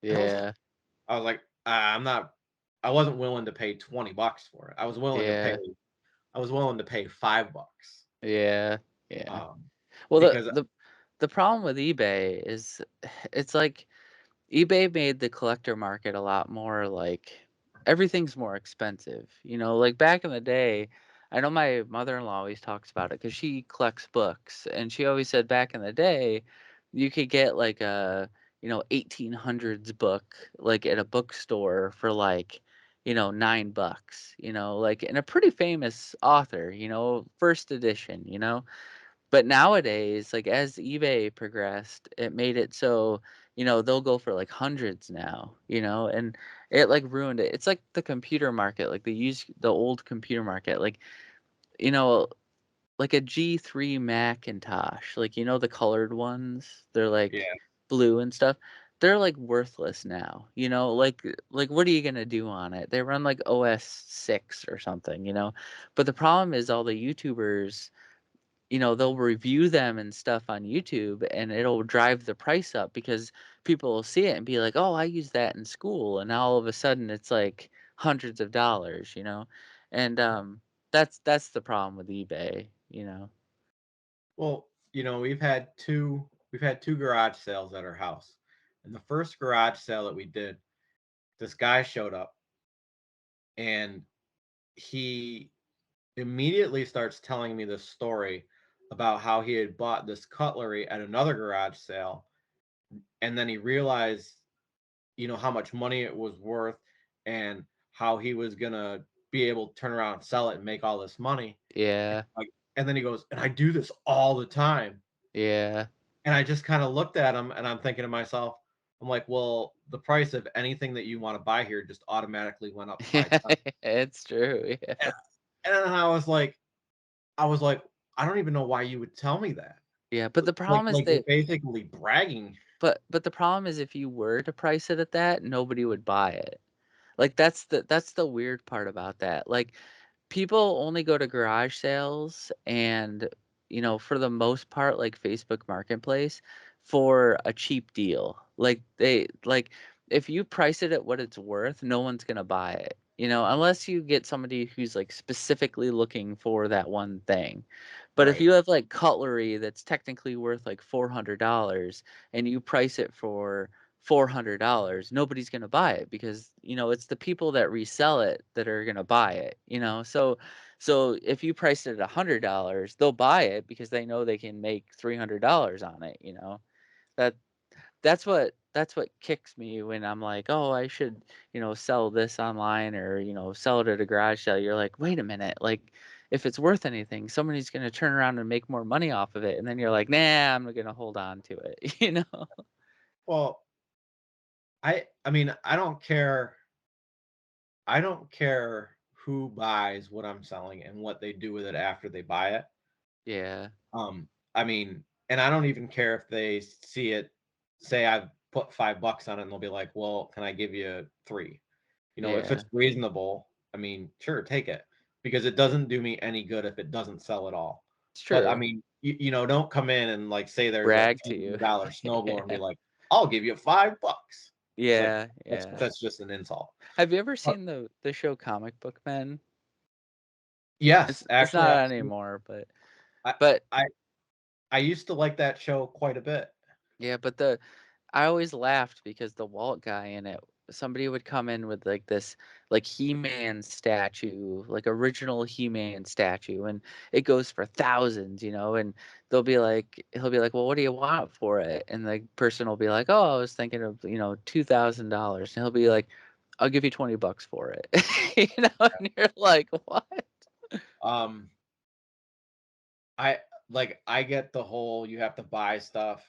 And yeah, I was like, I'm not, I wasn't willing to pay $20 for it. yeah, I was willing to pay $5. yeah, yeah. Um, Well, because the problem with eBay is it's like eBay made the collector market a lot more like everything's more expensive. Like back in the day, I know my mother-in-law always talks about it because she collects books, and she always said back in the day, you could get like a 1800s book like at a bookstore for like $9, like, and a pretty famous author, first edition, but nowadays, like, as eBay progressed, it made it so, they'll go for like hundreds now, and it like ruined it. It's like the computer market, like the old computer market, like, you know, like a G3 Macintosh, like, the colored ones, they're like Yeah. blue and stuff. They're like worthless now, like what are you gonna do on it? They run like OS 6 or something, But the problem is all the YouTubers, they'll review them and stuff on YouTube and it'll drive the price up because people will see it and be like, "Oh, I used that in school." And now all of a sudden it's like hundreds of dollars, And that's the problem with eBay. Well, we've had two garage sales at our house. And the first garage sale that we did, this guy showed up and he immediately starts telling me this story about how he had bought this cutlery at another garage sale, and then he realized, how much money it was worth and how he was gonna be able to turn around and sell it and make all this money. Yeah. Like, and then he goes, and I do this all the time. Yeah. And I just kind of looked at him and I'm thinking to myself, I'm like, well, the price of anything that you want to buy here just automatically went up five Yeah, times. it's true. Yeah. And, and then I was like, I don't even know why you would tell me that. Yeah, but the Like problem is like you're that basically bragging. but the problem is if you were to price it at that, nobody would buy it. Like that's the weird part about that. Like people only go to garage sales and for the most part like Facebook Marketplace for a cheap deal. Like they like if you price it at what it's worth, no one's going to buy it. Unless you get somebody who's like specifically looking for that one thing. But if Right. you have like cutlery that's technically worth like $400 and you price it for $400, nobody's gonna buy it because, it's the people that resell it that are gonna buy it. So if you price it at $100, they'll buy it because they know they can make $300 on it. That that's what kicks me when I'm like, oh, I should, sell this online or, sell it at a garage sale. You're like, wait a minute, like if it's worth anything, somebody's gonna turn around and make more money off of it. And then you're like, nah, I'm gonna hold on to it. Well, I mean, I don't care who buys what I'm selling and what they do with it after they buy it. Yeah. I mean, and I don't even care if they see it, say I've put $5 on it and they'll be like, well, can I give you three? If Yeah. it's reasonable, I mean, sure, take it because it doesn't do me any good if it doesn't sell at all. It's But I true. mean, don't come in and like say there's a Brag to you. $200 snowblower and be Yeah. like, I'll give you $5. It's like Yeah, yeah. that's just an insult. Have you ever But seen the show Comic Book Men? yes, It's actually, not I anymore, but I but I I used to like that show quite a bit. yeah, but I always laughed because the Walt guy in it, somebody would come in with like this like He-Man statue, like original He-Man statue, and it goes for thousands, and he'll be like, well, what do you want for it? And the person will be like, oh, I was thinking of, $2,000. And he'll be like, I'll give you $20 for it. And you're like, what? Um, I get the whole you have to buy stuff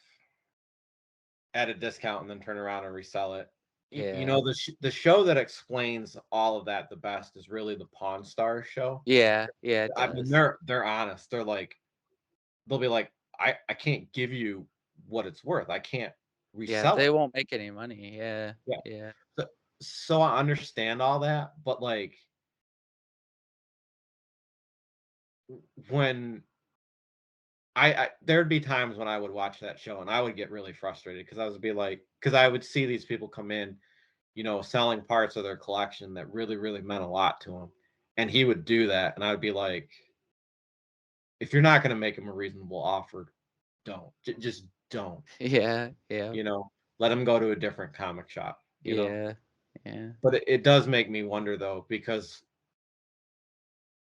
at a discount and then turn around and resell it. Yeah. The show that explains all of that the best is really the Pawn Stars show. Yeah, yeah, it I mean, does. they're honest. They're like they'll be like, I can't give you what it's worth. I can't Yeah, resell they it. won't make any money. Yeah, Yeah. yeah, So, so I understand all that, but like when there'd be times when I would watch that show and I would get really frustrated because I would be like, because I would see these people come in, selling parts of their collection that really, really meant a lot to him. And he would do that. And I'd be like, if you're not going to make him a reasonable offer, don't. Just don't. yeah, yeah, You know, let him go to a different comic shop. yeah, yeah, But it does make me wonder, though, because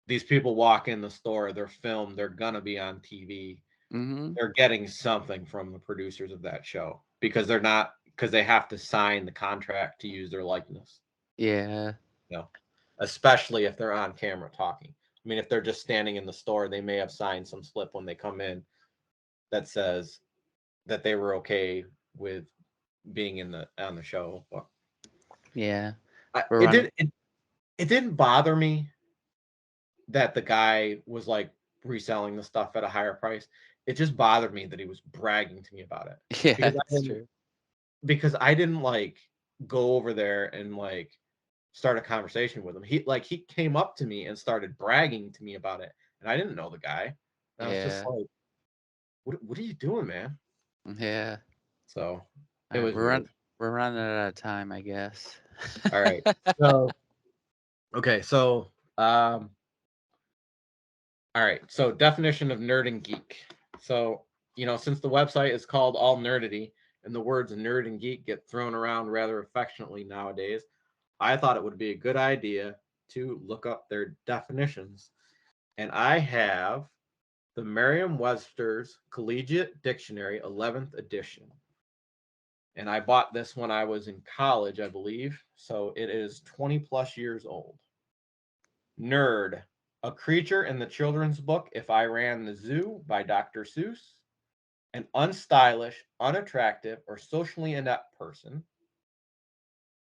these people walk in the store, they're filmed, they're going to be on TV. Mm-hmm. they're getting something from the producers of that show because they have to sign the contract to use their likeness. Yeah. You know, especially if they're on camera talking. I mean, if they're just standing in the store, they may have signed some slip when they come in that says that they were okay with being in the on the show. But Yeah. I, We're it running. did it didn't bother me that the guy was like reselling the stuff at a higher price. It just bothered me that he was bragging to me about it Yeah, because it's true. I didn't like go over there and like start a conversation with him. He came up to me and started bragging to me about it, and I didn't know the guy. And I was just Yeah. like, what are you doing, man?" Yeah. So All it right. was weird. We're running out of time, I guess. All right. So okay, so um all right. So definition of nerd and geek. So, since the website is called AllNerdity and the words nerd and geek get thrown around rather affectionately nowadays, I thought it would be a good idea to look up their definitions. And I have the Merriam-Webster's Collegiate Dictionary 11th edition. And I bought this when I was in college, I believe. So it is 20 plus years old. Nerd, a creature in the children's book If I Ran the Zoo by Dr. Seuss, an unstylish, unattractive, or socially inept person,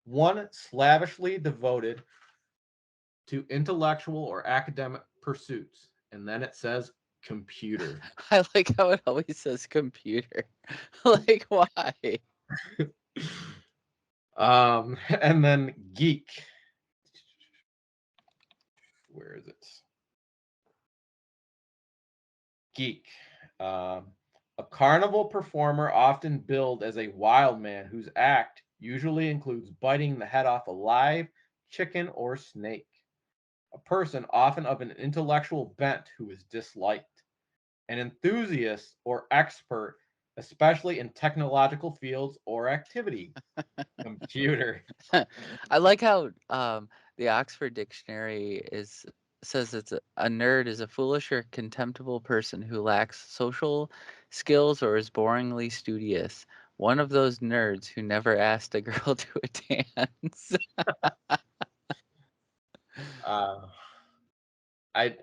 one slavishly devoted to intellectual or academic pursuits. And then it says computer. I like how it always says computer. Like, why? And then geek. Where is it? Geek. A carnival performer often billed as a wild man whose act usually includes biting the head off a live chicken or snake. A person often of an intellectual bent who is disliked. An enthusiast or expert, especially in technological fields or activity. Computer. I like how the Oxford Dictionary is says a nerd is a foolish or contemptible person who lacks social skills or is boringly studious. One of those nerds who never asked a girl to a dance. Uh, I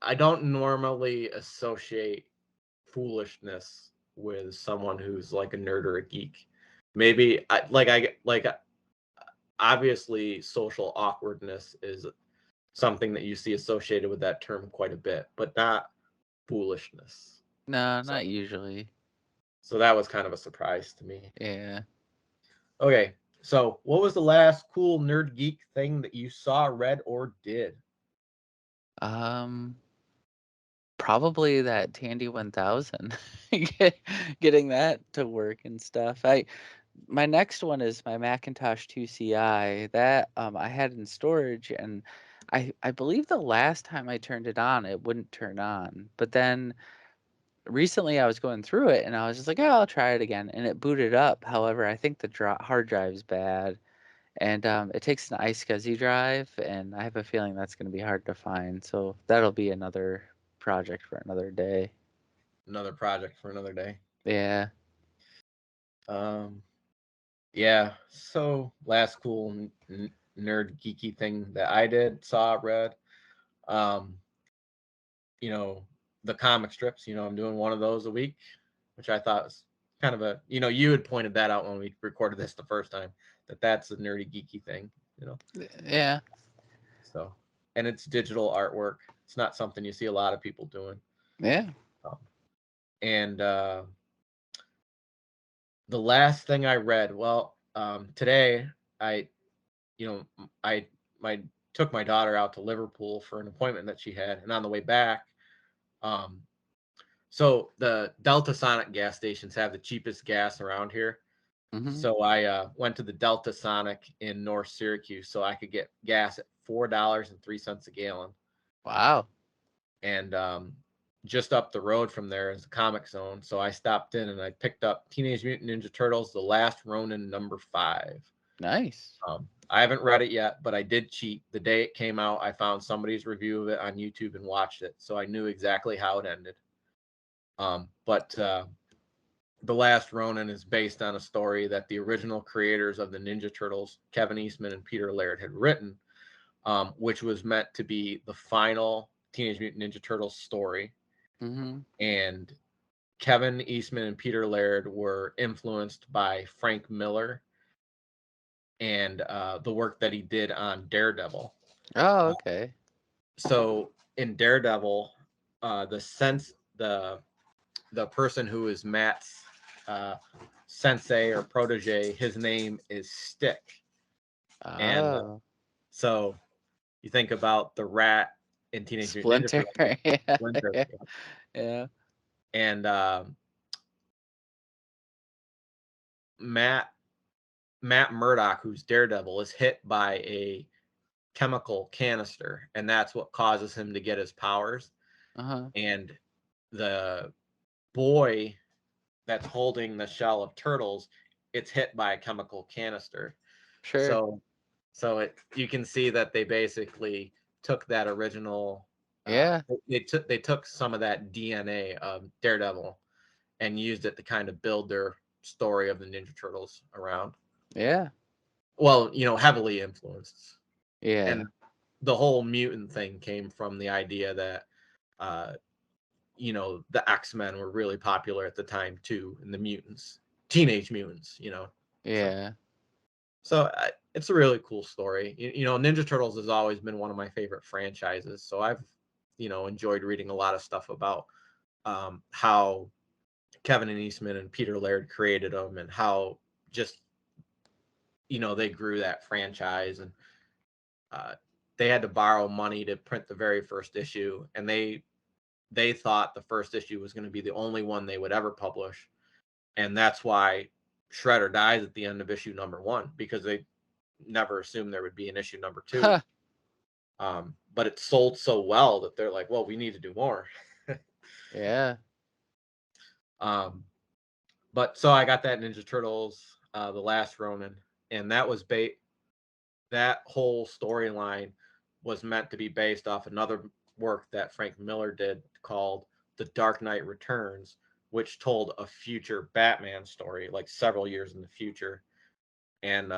I don't normally associate foolishness with someone who's like a nerd or a geek. Maybe obviously social awkwardness is something that you see associated with that term quite a bit, but not foolishness. No, So not usually. so that was kind of a surprise to me. Yeah. Okay, so what was the last cool nerd geek thing that you saw, read, or did? Um, Probably that Tandy 1000. Get- Getting that to work and stuff. My next one is my Macintosh 2CI that I had in storage, and I believe the last time I turned it on it wouldn't turn on, but then recently I was going through it and I was just like, oh, I'll try it again, and it booted up. However, I think the hard drive's bad, and it takes an iSCSI drive, and I have a feeling that's going to be hard to find, so that'll be another project for another day. Another project for another day. Yeah. Um, yeah. So last cool nerd geeky thing that I did, saw, read, um, you know, the comic strips. I'm doing one of those a week, which I thought was kind of you had pointed that out when we recorded this the first time, that's a nerdy geeky thing. You know, Yeah. so and it's digital artwork. It's not something you see a lot of people doing. Yeah. Um, and the last thing I read, well, today I, you know, I took my daughter out to Liverpool for an appointment that she had, and on the way back, um, so the Delta Sonic gas stations have the cheapest gas around here. Hmm. So I went to the Delta Sonic in North Syracuse so I could get gas at $4.03 a gallon. Wow. And just up the road from there is the Comic Zone. So I stopped in and I picked up Teenage Mutant Ninja Turtles: The Last Ronin #5. Nice. I haven't read it yet, but I did cheat. The day it came out, I found somebody's review of it on YouTube and watched it, so I knew exactly how it ended. But The Last Ronin is based on a story that the original creators of the Ninja Turtles, Kevin Eastman and Peter Laird, had written, which was meant to be the final Teenage Mutant Ninja Turtles story. Mm-hmm. And Kevin Eastman and Peter Laird were influenced by Frank Miller and the work that he did on Daredevil. Oh, Uh, okay. so in Daredevil, the person who is Matt's uh, sensei or protege, his name is Stick, and Oh, so you think about the rat in Teenage Mutant Ninja Splinter. Turtles, Yeah, Splinter, yeah, yeah. and Matt Matt Murdock, who's Daredevil, is hit by a chemical canister, and that's what causes him to get his powers. Uh-huh. And the boy that's holding the shell of turtles, it's hit by a chemical canister. Sure. So, you can see that they basically took that original. Yeah, They took some of that DNA of Daredevil and used it to kind of build their story of the Ninja Turtles around. yeah, Well, heavily influenced, and yeah, the whole mutant thing came from the idea that uh, the X-Men were really popular at the time too, and the mutants, teenage mutants. So yeah. it's a really cool story. Ninja Turtles has always been one of my favorite franchises, so I've enjoyed reading a lot of stuff about how Kevin and Eastman and Peter Laird created them, and how just they grew that franchise. And uh, they had to borrow money to print the very first issue, and they thought the first issue was going to be the only one they would ever publish, and that's why Shredder dies at the end of issue number 1, because they never assumed there would be an issue number 2. Huh. But it sold so well that they're like, well, we need to do more. Yeah. um, but so I got that Ninja Turtles, The Last Ronin, and that whole storyline was meant to be based off another work that Frank Miller did called The Dark Knight Returns, which told a future Batman story, like several years in the future. And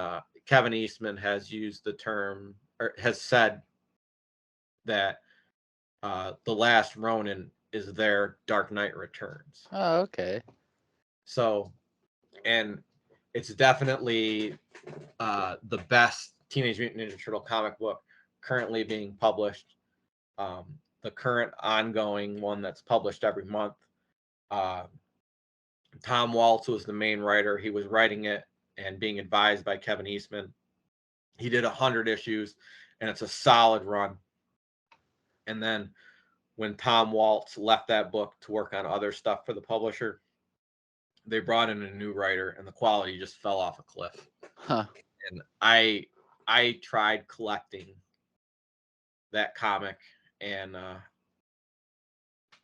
Kevin Eastman has used the term, or has said that The Last Ronin is their Dark Knight Returns. Oh, okay. So, and it's definitely the best Teenage Mutant Ninja Turtle comic book currently being published. The current ongoing one that's published every month. Uh, Tom Waltz was the main writer. He was writing it and being advised by Kevin Eastman. He did 100 issues, and it's a solid run. And then when Tom Waltz left that book to work on other stuff for the publisher, they brought in a new writer, and the quality just fell off a cliff. Huh. And I tried collecting that comic, and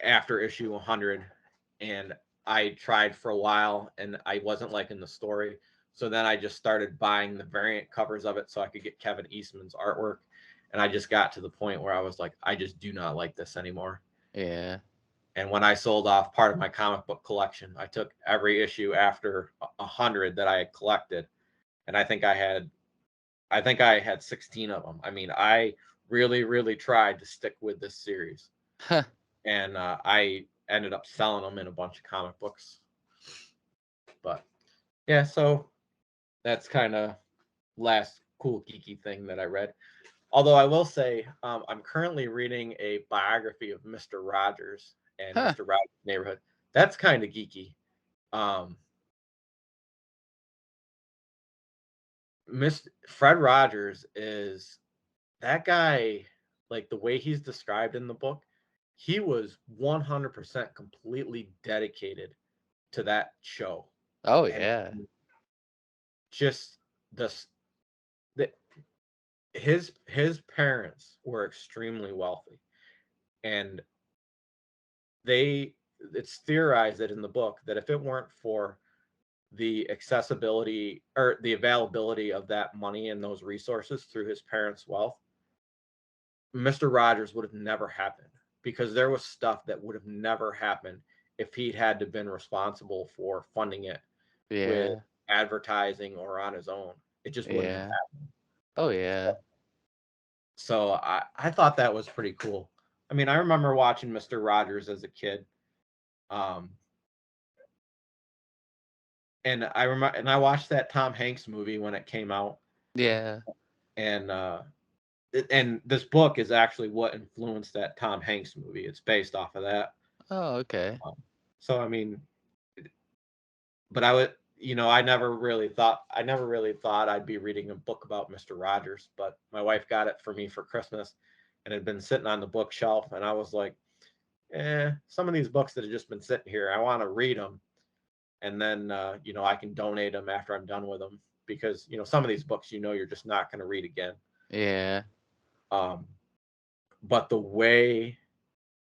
after issue 100, and I tried for a while, and I wasn't liking the story. So then I just started buying the variant covers of it so I could get Kevin Eastman's artwork. And I just got to the point where I was like, I just do not like this anymore. Yeah. And when I sold off part of my comic book collection, I took every issue after 100 that I had collected, and I think I had 16 of them. I mean, I really, really tried to stick with this series, Huh. and I ended up selling them in a bunch of comic books. But yeah, so that's kind of last cool geeky thing that I read. Although I will say, I'm currently reading a biography of Mr. Rogers and Huh. Mr. Rogers' Neighborhood. That's kind of geeky. Um, Miss Fred Rogers is that guy. Like the way he's described in the book, he was 100% completely dedicated to that show, Oh, and yeah. just this the his parents were extremely wealthy, and they it's theorized that in the book that if it weren't for the accessibility or the availability of that money and those resources through his parents' wealth, Mr. Rogers would have never happened, because there was stuff that would have never happened if he'd had to been responsible for funding it with Yeah. advertising or on his own. It just wouldn't have Yeah. happened. Oh yeah. So I thought that was pretty cool. I mean, I remember watching Mr. Rogers as a kid. Um, and I watched that Tom Hanks movie when it came out, Yeah. and and this book is actually what influenced that Tom Hanks movie. It's based off of that. Oh, okay. So I mean, but I would, I never really thought I'd be reading a book about Mr. Rogers, but my wife got it for me for Christmas and it had been sitting on the bookshelf. And I was like, some of these books that have just been sitting here, I want to read them. And then, I can donate them after I'm done with them because, some of these books, you're just not going to read again. Yeah. Um, but the way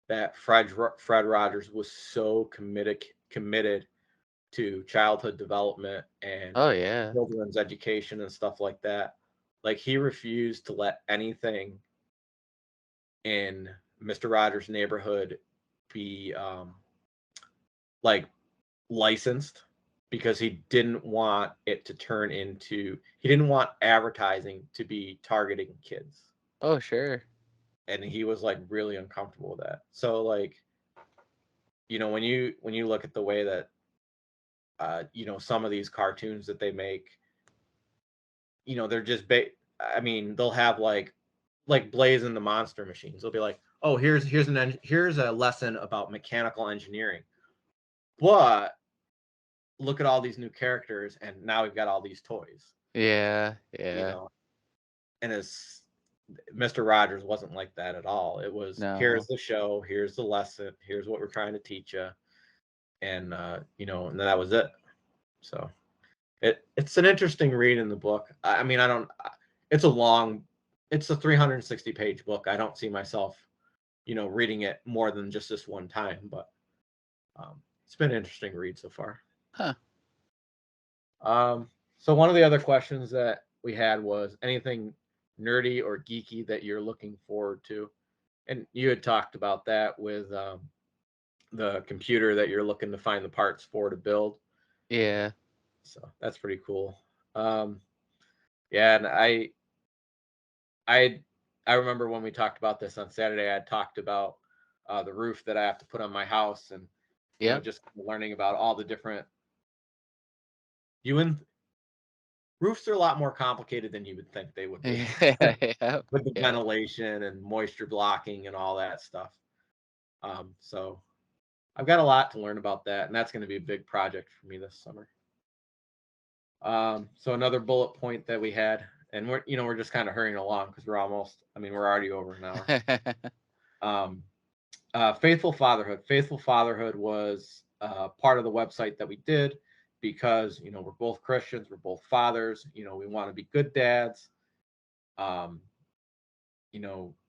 that Fred Rogers was so committed to childhood development and Oh yeah. children's education and stuff like that. Like he refused to let anything in Mr. Rogers' neighborhood be like licensed because he didn't want it to turn into he didn't want advertising to be targeting kids. Oh sure. And he was like really uncomfortable with that. So like, when you look at the way that some of these cartoons that they make, they're just I mean, they'll have like Blaze and the Monster Machines. They'll be like, "Oh, here's a lesson about mechanical engineering." But look at all these new characters and now we've got all these toys, Yeah. you Yeah. know. And it's Mr. Rogers wasn't like that at all. It was, here's No. the show, here's the lesson, here's what we're trying to teach you, and and that was it. So it's an interesting read in the book. I mean, I don't. It's a long. It's a 360-page book. I don't see myself, reading it more than just this one time. But it's been an interesting read so far. Huh. So one of the other questions that we had was anything nerdy or geeky that you're looking forward to, and you had talked about that with the computer that you're looking to find the parts for to build. Yeah. So that's pretty cool. Um, yeah, and I I remember when we talked about this on Saturday, I talked about the roof that I have to put on my house, and Yep. just learning about all the different. You and roofs are a lot more complicated than you would think they would be, Yeah. with the Yeah. ventilation and moisture blocking and all that stuff. So I've got a lot to learn about that, and that's going to be a big project for me this summer. So another bullet point that we had, and we're just kind of hurrying along because we're already over an hour. Um, Faithful Fatherhood. Faithful Fatherhood was part of the website that we did because we're both Christians, we're both fathers. We want to be good dads. Um,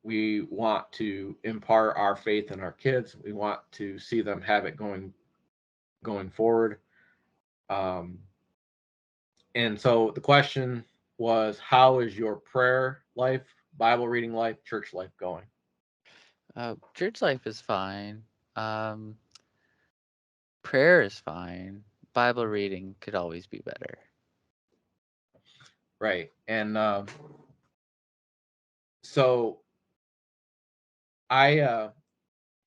we want to impart our faith in our kids. We want to see them have it going forward. Um, and so the question was, how is your prayer life, Bible reading life, church life going? Church life is fine. Um, Prayer is fine. Bible reading could always be better. Right. And so I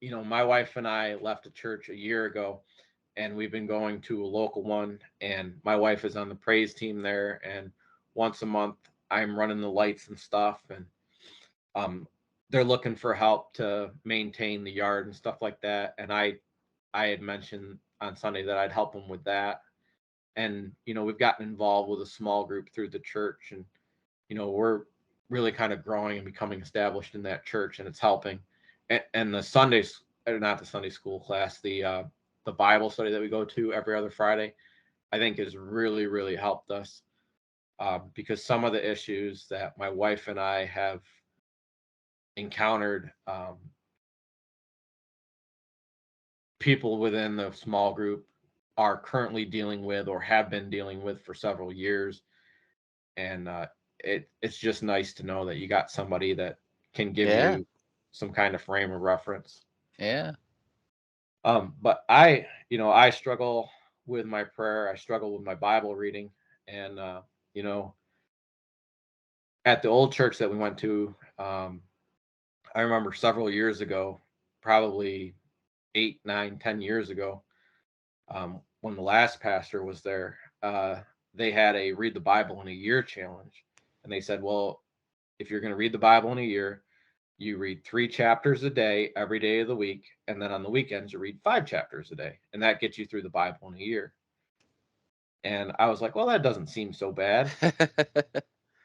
my wife and I left a church a year ago, and we've been going to a local one, and my wife is on the praise team there, and once a month I'm running the lights and stuff, and um they're looking for help to maintain the yard and stuff like that, and I had mentioned on Sunday that I'd help them with that. And we've gotten involved with a small group through the church, and we're really kind of growing and becoming established in that church, and it's helping. And the Sundays, or not the Sunday school class, the Bible study that we go to every other Friday, I think has really really helped us, because some of the issues that my wife and I have encountered, people within the small group are currently dealing with or have been dealing with for several years. And it's just nice to know that you got somebody that can give Yeah. you some kind of frame of reference. Yeah. But I struggle with my prayer. I struggle with my Bible reading, and you know, at the old church that we went to, I remember several years ago, probably 8, 9, 10 years ago, when the last pastor was there, they had a read the Bible in a year challenge, and they said, well, if you're going to read the Bible in a year, you read 3 chapters a day every day of the week, and then on the weekends you read 5 chapters a day, and that gets you through the Bible in a year. And I was like, well, that doesn't seem so bad.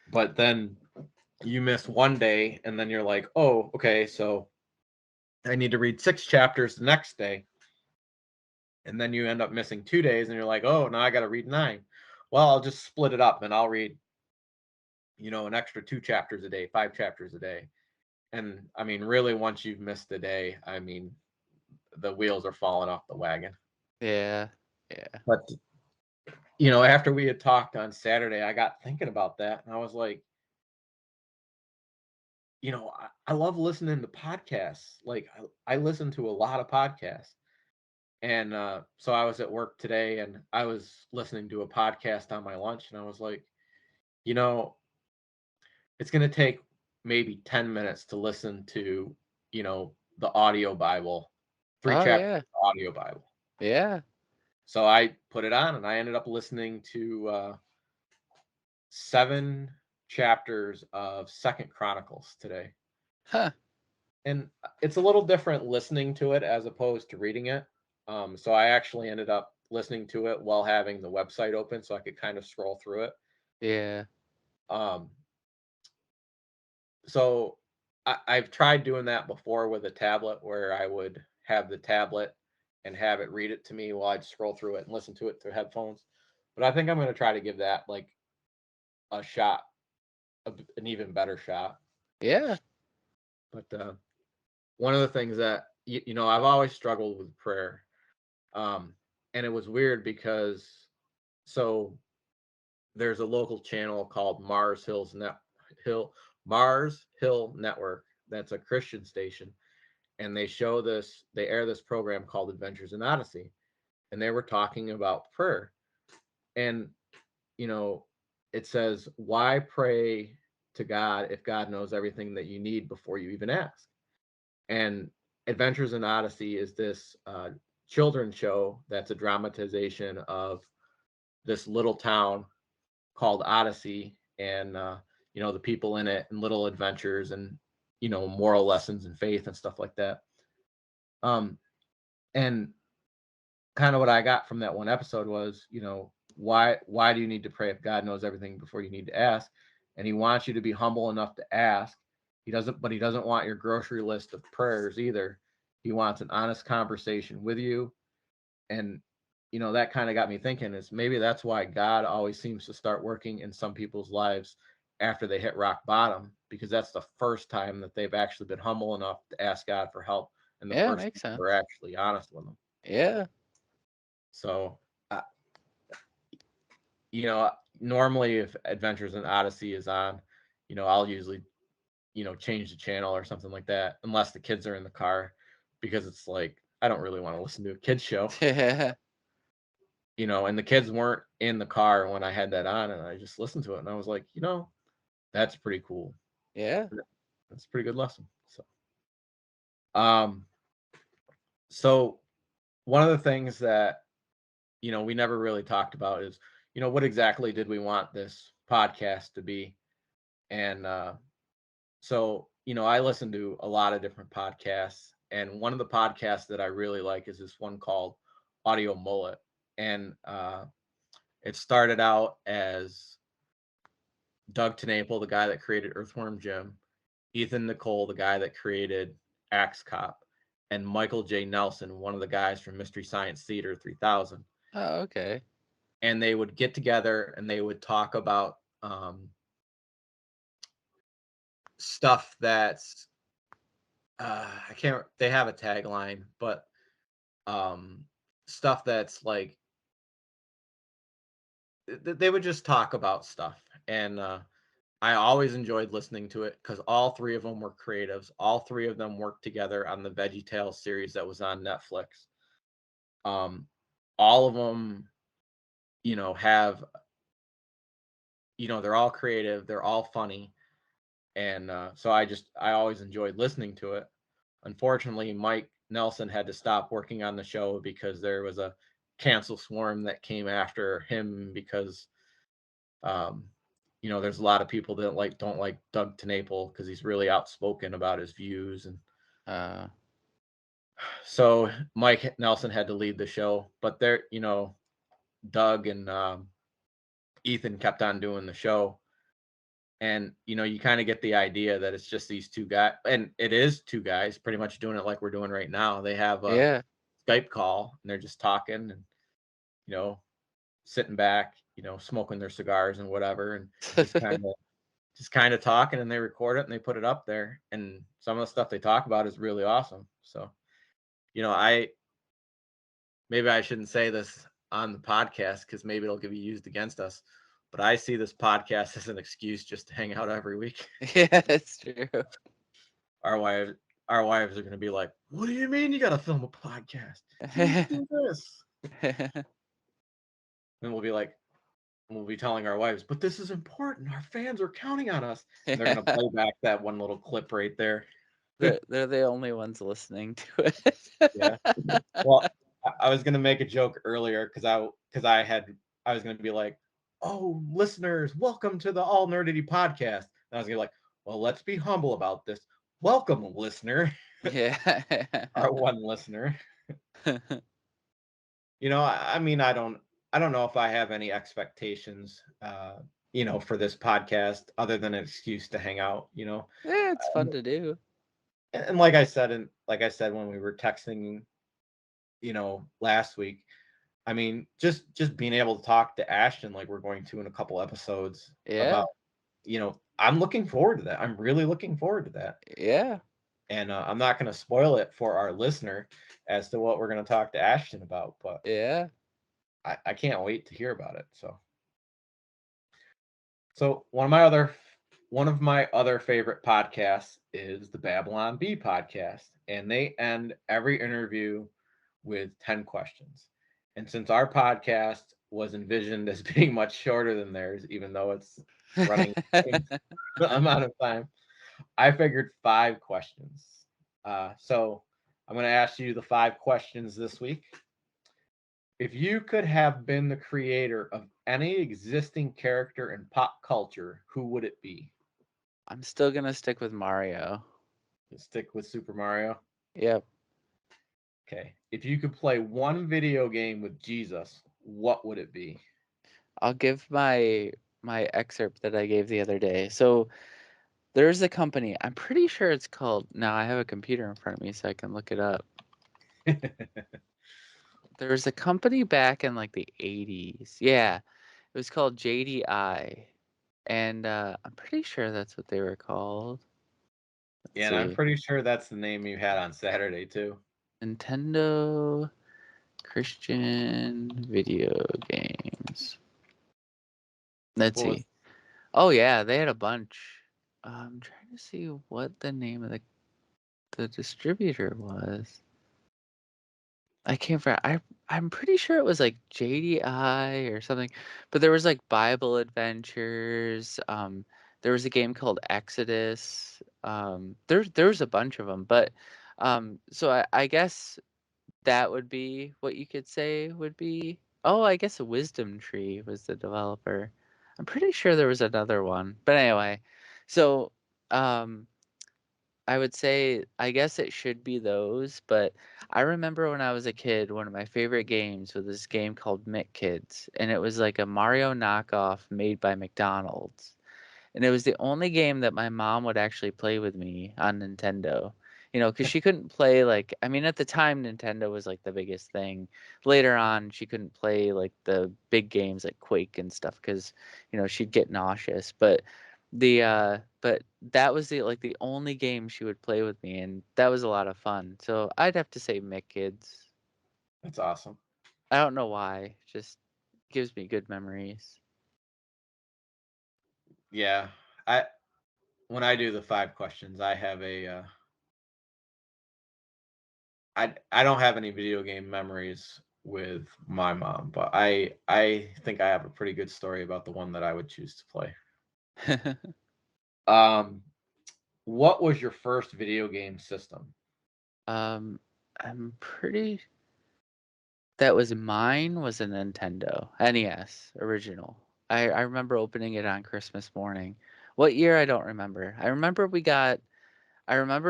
But then you miss one day, and then you're like, oh, okay, so I need to read 6 chapters the next day. And then you end up missing 2 days, and you're like, oh, now I got to read 9. Well, I'll just split it up and I'll read, an extra 2 chapters a day, 5 chapters a day. And I mean, really, once you've missed a day, I mean, the wheels are falling off the wagon. Yeah. Yeah. But, after we had talked on Saturday, I got thinking about that, and I was like, I love listening to podcasts. Like, I listen to a lot of podcasts. And so I was at work today and I was listening to a podcast on my lunch, and I was like, you know, it's going to take maybe 10 minutes to listen to, the audio Bible, three Oh, chapters yeah. of the audio Bible. Yeah. So I put it on and I ended up listening to 7 chapters of Second Chronicles today. Huh. And it's a little different listening to it as opposed to reading it. So I actually ended up listening to it while having the website open so I could kind of scroll through it. Yeah. Um, so I've tried doing that before with a tablet where I would have the tablet and have it read it to me while I'd scroll through it and listen to it through headphones. But I think I'm going to try to give that like a shot, an even better shot. Yeah. But one of the things that, I've always struggled with prayer. And it was weird because so there's a local channel called Mars Hill Network. That's a Christian station, and they air this program called Adventures in Odyssey, and they were talking about prayer. And you know, it says, why pray to God if God knows everything that you need before you even ask? And Adventures in Odyssey is this children's show that's a dramatization of this little town called Odyssey, and the people in it and little adventures and moral lessons and faith and stuff like that. Um, and kind of what I got from that one episode was, why do you need to pray if God knows everything before you need to ask? And He wants you to be humble enough to ask. He doesn't want your grocery list of prayers either. He wants an honest conversation with you. And that kind of got me thinking, is maybe that's why God always seems to start working in some people's lives after they hit rock bottom, because that's the first time that they've actually been humble enough to ask God for help, and the Yeah. first Makes time we're sense. actually honest with them. Yeah. So uh, normally if Adventures in Odyssey is on, I'll usually change the channel or something like that, unless the kids are in the car, because it's like I don't really want to listen to a kids show. Yeah. And the kids weren't in the car when I had that on, and I just listened to it, and I was like, that's pretty cool. Yeah. That's a pretty good lesson. Um, so one of the things that we never really talked about is, what exactly did we want this podcast to be? And so I listen to a lot of different podcasts, and one of the podcasts that I really like is this one called Audio Mullet, and it started out as Doug TenNapel, the guy that created Earthworm Jim, Ethan Nicole, the guy that created Axe Cop, and Michael J. Nelson, one of the guys from Mystery Science Theater 3000. Oh, okay. And they would get together and they would talk about stuff that's I can't. They have a tagline, but um, stuff that's like they would just talk about stuff, and I always enjoyed listening to it because all three of them were creatives. All three of them worked together on the VeggieTales series that was on Netflix. Um, all of them, have, they're all creative, they're all funny, and so I always enjoyed listening to it. Unfortunately, Mike Nelson had to stop working on the show because there was a cancel swarm that came after him because um, there's a lot of people that don't like Doug TenNapel because he's really outspoken about his views, and Uh, so Mike Nelson had to leave the show. But Doug and Ethan kept on doing the show, and you kind of get the idea that it's just these two guys, and it is two guys pretty much doing it like we're doing right now. They have a yeah. Skype call and they're just talking and you know sitting back, smoking their cigars and whatever, and just kind of talking, and they record it and they put it up there, and some of the stuff they talk about is really awesome. So I maybe I shouldn't say this on the podcast because maybe it'll get used against us, but I see this podcast as an excuse just to hang out every week. Yeah, it's true. our wives our wives are going to be like, what do you mean you got to film a podcast? You need to do this. And we'll be telling our wives, but this is important, our fans are counting on us, and they're going to play back that one little clip right there. They're the only ones listening to Yeah. it. Well, I was going to make a joke earlier I was going to be like, oh, listeners, welcome to the AllNerdity podcast. And I was going to be like, well, let's be humble about this. Welcome, listener. Yeah. Our one listener. I mean, I don't know if I have any expectations, for this podcast other than an excuse to hang out. Yeah, it's fun to do. And like I said when we were texting, last week, I mean, just being able to talk to Ashton like we're going to in a couple episodes Yeah. about, I'm looking forward to that. I'm really looking forward to that. Yeah. And I'm not going to spoil it for our listener as to what we're going to talk to Ashton about, but Yeah. I can't wait to hear about it. So one of my other favorite podcasts is the Babylon Bee podcast, and they end every interview with 10 questions. And since our podcast was envisioned as being much shorter than theirs, even though it's running the same amount of time, I figured 5 questions. So I'm going to ask you the 5 questions this week. If you could have been the creator of any existing character in pop culture, who would it be? I'm still gonna stick with Mario. Let's stick with Super Mario. Yep. Okay. If you could play one video game with Jesus, what would it be? I'll give my excerpt that I gave the other day. So there's a company. I'm pretty sure it's called. Now I have a computer in front of me, so I can look it up. There was a company back in like the 80s. Yeah, it was called JDI, and I'm pretty sure that's what they were called. Let's Yeah, and I'm see, pretty sure that's the name you had on Saturday too. Nintendo Christian video games. Let's What see. was Oh yeah, they had a bunch. I'm trying to see what the name of the distributor was. I can't remember. I'm pretty sure it was like JDI or something, but there was like Bible Adventures. There was a game called Exodus. There was a bunch of them, but so I guess that would be what you could say would be. Oh, I guess a Wisdom Tree was the developer. I'm pretty sure there was another one, but anyway, so um I would say I guess it should be those, but I remember when I was a kid, one of my favorite games was this game called Mick Kids, and it was like a Mario knockoff made by McDonald's. And it was the only game that my mom would actually play with me on Nintendo. Because she couldn't play like, I mean, at the time, Nintendo was like the biggest thing. Later on, she couldn't play like the big games like Quake and stuff because, she'd get nauseous. But that was the only game she would play with me, and that was a lot of fun. So I'd have to say Mick Kids. That's awesome. I don't know why, just gives me good memories. Yeah. I When I do the 5 questions, I have I don't have any video game memories with my mom, but I think I have a pretty good story about the one that I would choose to play. Um, what was your first video game system? um, I'm pretty that was mine was a Nintendo NES original. I remember opening it on Christmas morning. What year I don't remember. I remember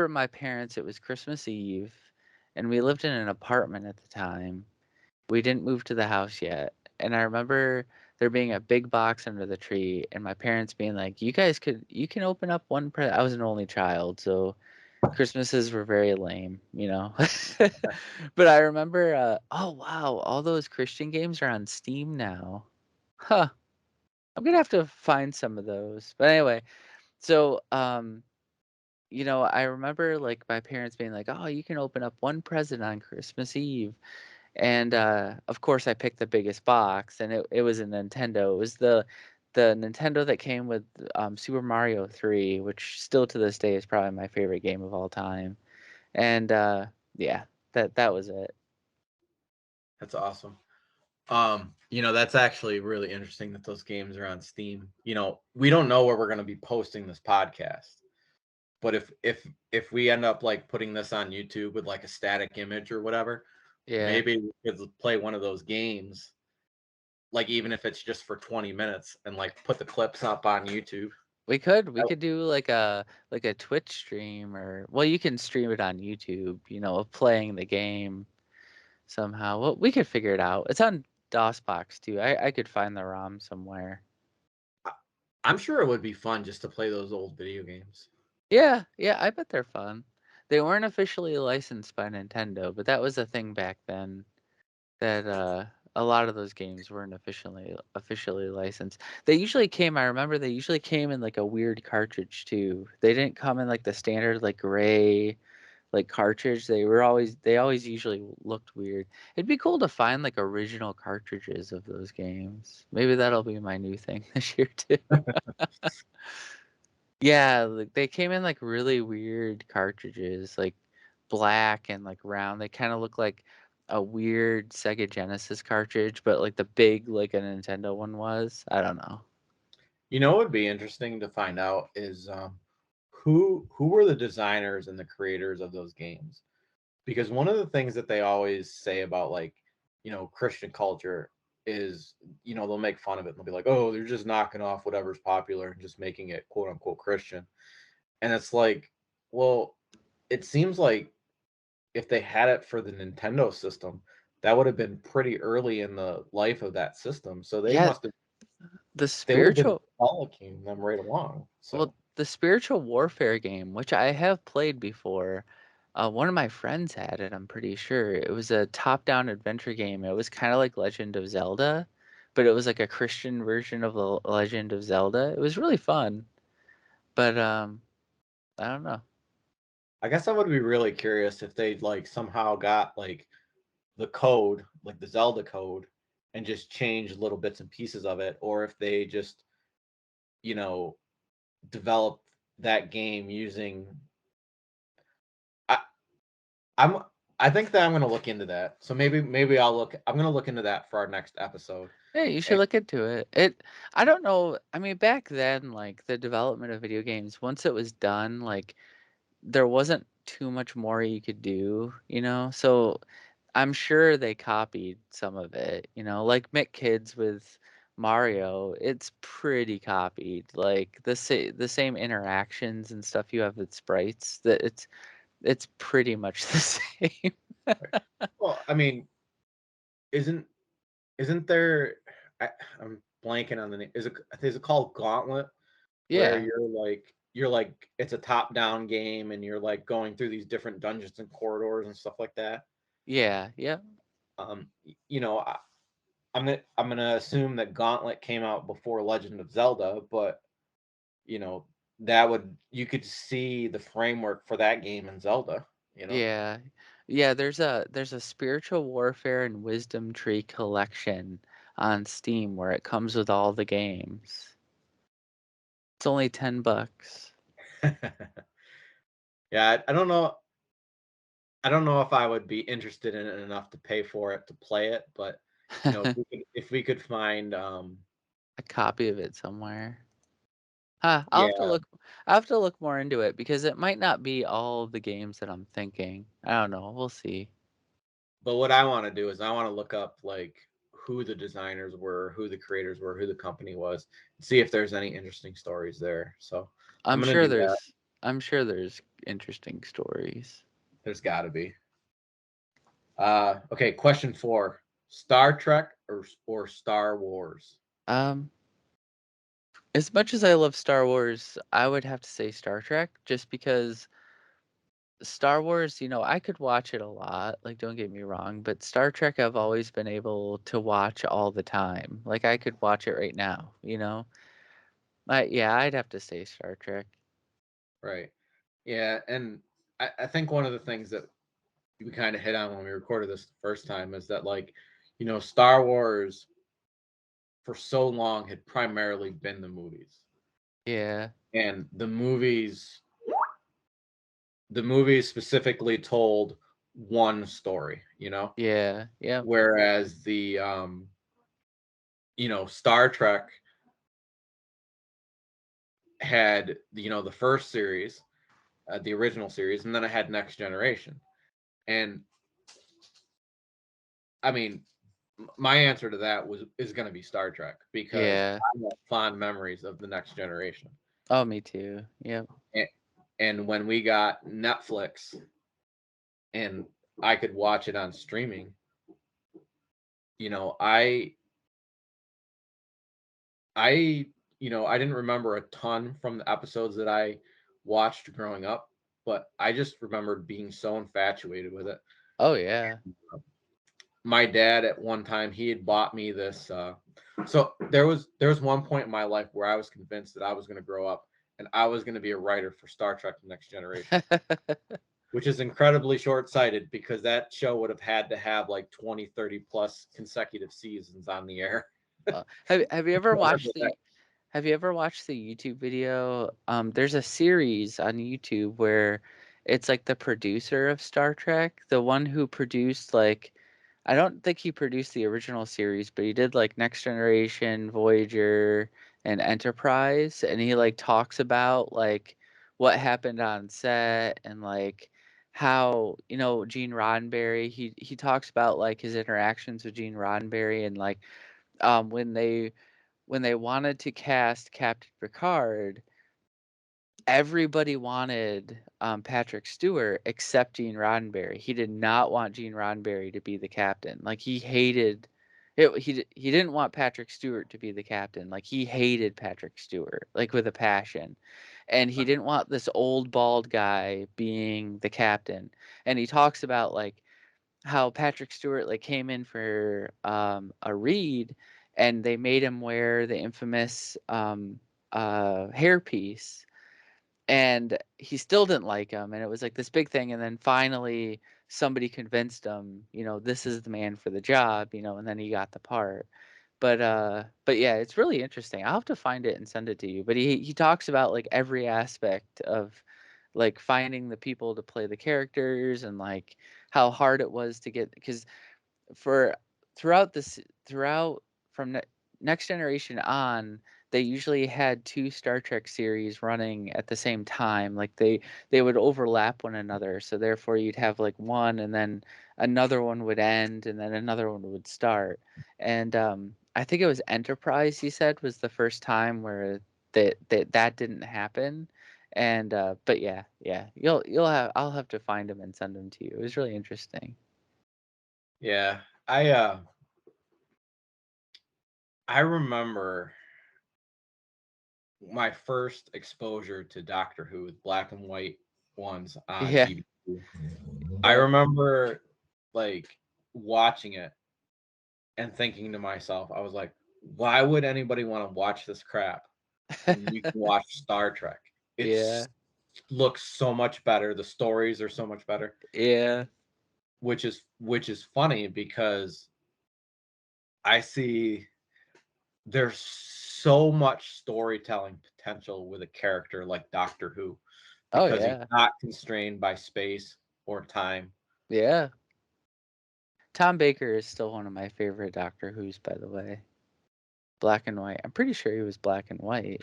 my parents, it was Christmas Eve, and we lived in an apartment at the time. We didn't move to the house yet. And I remember there being a big box under the tree and my parents being like, you can open up one present. I was an only child, so Christmases were very lame, you know. But I remember, oh wow, all those Christian games are on Steam now. Huh. I'm gonna have to find some of those. But anyway, so I remember like my parents being like, "Oh, you can open up one present on Christmas Eve." And of course I picked the biggest box and it was a Nintendo. It was the Nintendo that came with Super Mario 3, which still to this day is probably my favorite game of all time. And yeah, that was it. That's awesome. That's actually really interesting that those games are on Steam. We don't know where we're going to be posting this podcast, but if we end up like putting this on YouTube with like a static image or whatever, Yeah. maybe we could play one of those games, like even if it's just for 20 minutes and like put the clips up on YouTube. We could do like a Twitch stream, or well, you can stream it on YouTube, of playing the game somehow. Well, we could figure it out. It's on DOSBox too. I could find the ROM somewhere. I- I'm sure it would be fun just to play those old video games. Yeah, yeah, I bet they're fun. They weren't officially licensed by Nintendo, but that was a thing back then that a lot of those games weren't officially licensed. I remember they usually came in like a weird cartridge too. They didn't come in like the standard like gray like cartridge. They always usually looked weird. It'd be cool to find like original cartridges of those games. Maybe that'll be my new thing this year too. Yeah, like they came in like really weird cartridges, like black and like round. They kind of look like a weird Sega Genesis cartridge, but like the big like a Nintendo one was. I don't know. What would be interesting to find out is who were the designers and the creators of those games? Because one of the things that they always say about like Christian culture is they'll make fun of it and they'll be like, oh, they're just knocking off whatever's popular and just making it quote unquote Christian. And it's like, well, it seems like if they had it for the Nintendo system, that would have been pretty early in the life of that system, so Yeah, the they would have been spiritual following them right along. well, So the spiritual warfare game, which I have played before, one of my friends had it, I'm pretty sure. It was a top-down adventure game. It was kind of like Legend of Zelda, but it was like a Christian version of the Legend of Zelda. It was really fun, but I don't know. I guess I would be really curious if they like somehow got like the code, like the Zelda code, and just changed little bits and pieces of it, or if they just, you know, developed that game using. I, I'm. I think that I'm going to look into that. So maybe I'll look. I'm going to look into that for our next episode. Yeah, you should And look into it. I don't know. I mean, back then, like the development of video games, once it was done, like there wasn't too much more you could do. So I'm sure they copied some of it, like Mick Kids with Mario. It's pretty copied. Like the same interactions and stuff you have with sprites. That it's pretty much the same. well, I mean, isn't isn't there? I, I'm blanking on the name. Is it called Gauntlet? Where Yeah, you're like it's a top down game and you're like going through these different dungeons and corridors and stuff like that. yeah, yeah. I'm gonna assume that Gauntlet came out before Legend of Zelda, but you know that would you could see the framework for that game in Zelda. You know, Yeah. Yeah, there's a spiritual warfare and wisdom tree collection on Steam where it comes with all the games. It's only $10. yeah, I don't know. I don't know if I would be interested in it enough to pay for it to play it, but if we could find A copy of it somewhere. Huh, yeah, I'll have to look more into it because it might not be all the games that I'm thinking. I don't know, we'll see. but what I want to do is I want to look up like who the designers were, who the creators were, who the company was, and see if there's any interesting stories there. So I'm I'm gonna sure do that. there's I'm sure there's interesting stories. There's got to be. Okay, question 4: Star Trek or Star Wars? Um, as much as I love Star Wars, I would have to say Star Trek just because Star Wars, I could watch it a lot, like don't get me wrong, but Star Trek I've always been able to watch all the time. Like I could watch it right now. Yeah, I'd have to say Star Trek. Right. Yeah, and I think one of the things that we kind of hit on when we recorded this the first time is that like, Star Wars for so long had primarily been the movies. Yeah. And the movies specifically told one story. Yeah. Yep. Whereas the Star Trek had the first series, the original series, and then it had Next Generation. And I mean, my answer to that is going to be Star Trek because Yeah. I have fond memories of the Next Generation. Oh, me too. Yep. And, and when we got Netflix and I could watch it on streaming, you know, I I I didn't remember a ton from the episodes that I watched growing up, but I just remembered being so infatuated with it. Oh yeah. My dad at one time he had bought me this so there was one point in my life where I was convinced that I was going to grow up and I was going to be a writer for Star Trek The Next Generation, which is incredibly short-sighted because that show would have had to have like 20, 30 plus consecutive seasons on the air. Have you ever watched the Have you ever watched the YouTube video? There's a series on YouTube where it's like the producer of Star Trek, the one who produced like I don't think he produced the original series, but he did like Next Generation, Voyager, and Enterprise, and he like talks about like what happened on set and like how Gene Roddenberry. He talks about like his interactions with Gene Roddenberry and like um when they when they wanted to cast Captain Picard, everybody wanted Patrick Stewart except Gene Roddenberry. He did not want Gene Roddenberry to be the captain. Like he hated it. He didn't want Patrick Stewart to be the captain. Like he hated Patrick Stewart, like with a passion. And he didn't want this old bald guy being the captain. And he talks about like how Patrick Stewart like came in for a read and they made him wear the infamous hairpiece and he still didn't like him and it was like this big thing and then finally somebody convinced him this is the man for the job and then he got the part but yeah, it's really interesting. I'll have to find it and send it to you, but he talks about like every aspect of like finding the people to play the characters and like how hard it was to get because for throughout from Next Generation on, they usually had two Star Trek series running at the same time. Like they would overlap one another, so therefore you'd have like one, and then another one would end, and then another one would start. And I think it was Enterprise. He said was the first time where that didn't happen. And but yeah, I'll have to find them and send them to you. It was really interesting. Yeah, I remember my first exposure to Doctor Who with black and white ones on Yeah. BBC. I Yep. remember like watching it and thinking to myself, I was like, why would anybody want to watch this crap when you can watch Star Trek? Yeah. It's looks so much better. The stories are so much better, Yeah. which is funny because I see there's so much storytelling potential with a character like Doctor Who Oh, because he's yeah. not constrained by space or time. Yeah. Tom Baker is still one of my favorite Doctor Who's, by the way. Black and white. I'm pretty sure he was black and white.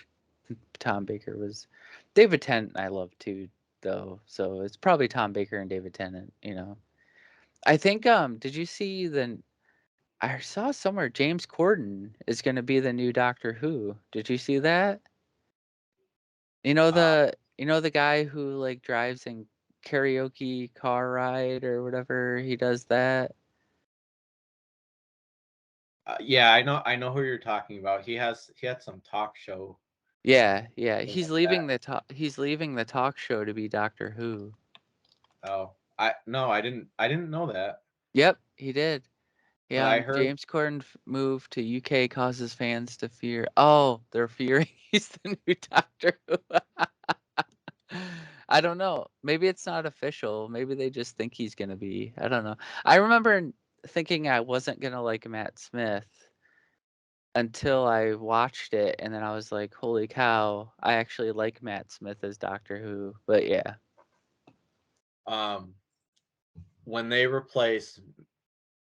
Tom Baker was. David Tennant I love too, though. So it's probably Tom Baker and David Tennant, you know. I think did you see the I saw somewhere James Corden is going to be the new Doctor Who. Did you see that? Um, You know the guy who like drives in karaoke car ride or whatever, he does that. yeah, I know who you're talking about. He had some talk show Yeah, yeah. thing like that. He's leaving the talk show to be Doctor Who. Oh, I didn't know that, Yep, he did. but Yeah, I heard James Corden move to UK causes fans to fear. Oh, they're fearing he's the new Doctor Who. I don't know. Maybe it's not official. Maybe they just think he's gonna be. I don't know. I remember thinking I wasn't gonna like Matt Smith until I watched it, and then I was like, "Holy cow! I actually like Matt Smith as Doctor Who." But yeah, um when they replaced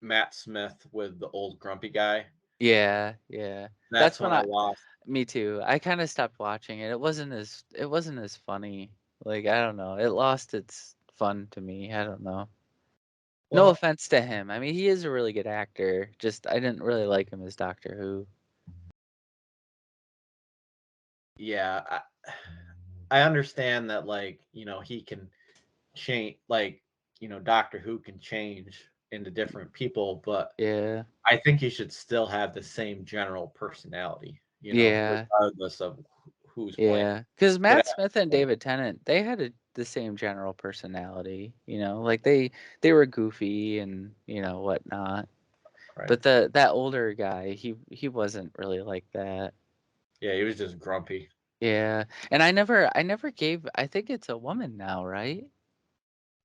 Matt Smith with the old grumpy guy, yeah, yeah. that's That's when when I I. lost. Me too. I kind of stopped watching it. It wasn't as funny. Like I don't know. It lost its fun to me. I don't know. No Well, offense to him. I mean, he is a really good actor. Just I didn't really like him as Doctor Who. yeah, I understand that, like, he can change, like, Doctor Who can change into different people, but Yeah. I think he should still have the same general personality, Yeah. regardless of who's playing. Yeah. Because Would Matt have Smith and to, David Tennant, they had the same general personality. You know, like they were goofy and whatnot. right? But that older guy, he wasn't really like that. Yeah, he was just grumpy. Yeah. And I never gave. I think it's a woman now, right?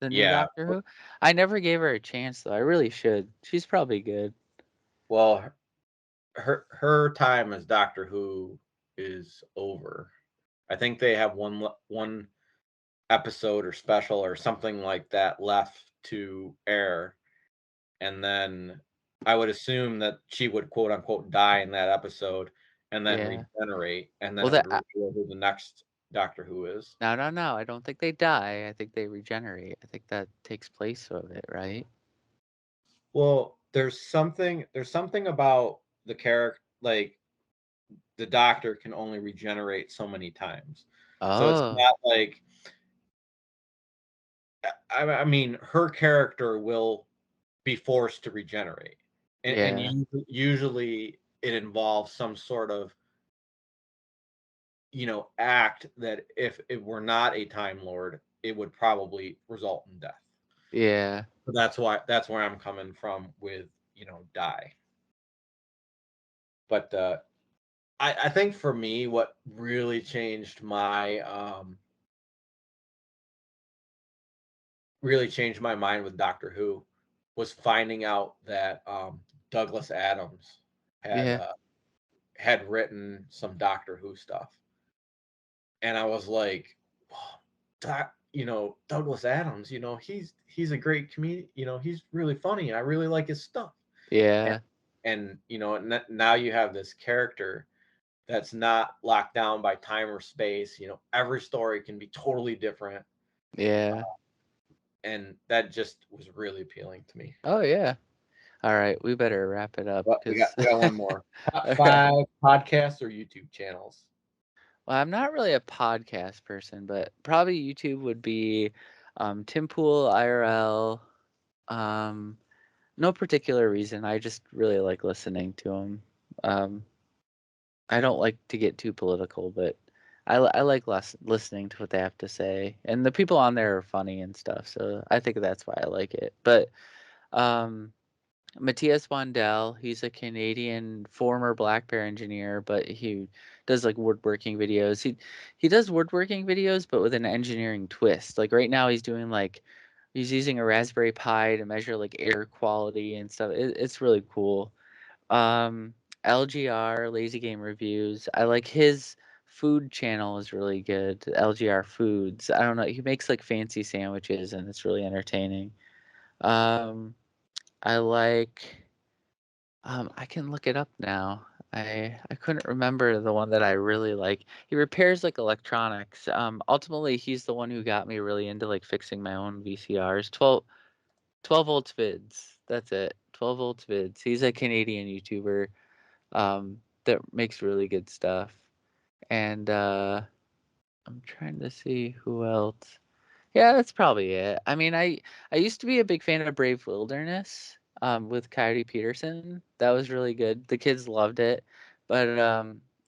The new Yeah. Doctor Who? I never gave her a chance, though. I really should. She's probably good. Well, her time as Doctor Who is over. I think they have one episode or special or something like that left to air, and then I would assume that she would quote unquote die in that episode and then Yeah. regenerate, and then Well, it would reveal who the next Doctor Who is. no, no, no. I don't think they die. I think they regenerate. I think that takes place of it, right? Well, there's something about the character, like the Doctor can only regenerate so many times. So it's Oh, not like I mean her character will be forced to regenerate. And yeah, usually it involves some sort of act that if it were not a Time Lord, it would probably result in death. yeah, So that's where I'm coming from with die. But I think for me, what really changed my mind with Doctor Who was finding out that Douglas Adams had yeah, uh, had written some Doctor Who stuff, and I was like, "Wow, Douglas Adams, he's a great comedian. He's really funny. I really like his stuff." And yeah, now you have this character that's not locked down by time or space. Every story can be totally different, yeah. and that just was really appealing to me. Oh, yeah. All right, we better wrap it up But because. we got one more. Top All right. 5 podcasts or YouTube channels. Well, I'm not really a podcast person, but probably YouTube would be Tim Pool IRL. Um, no particular reason. I just really like listening to him. Um, I don't like to get too political, but I like listening to what they have to say, and the people on there are funny and stuff. So I think that's why I like it. But um, Matthias Wandel, he's a Canadian former Black Bear engineer, but he does like woodworking videos. He does woodworking videos, but with an engineering twist. Like right now, he's using a Raspberry Pi to measure like air quality and stuff. It's really cool. Um, LGR, Lazy Game Reviews. I like his food channel is really good. LGR Foods. I don't know. He makes like fancy sandwiches and it's really entertaining. Um, I like. I can look it up now. I couldn't remember the one that I really like. He repairs like electronics. Ultimately, he's the one who got me really into like fixing my own VCRs. 12 volts vids. That's it. 12 volts vids. He's a Canadian YouTuber that makes really good stuff. And I'm trying to see who else. Yeah, that's probably it. I mean, I used to be a big fan of Brave Wilderness with Coyote Peterson. That was really good. The kids loved it, but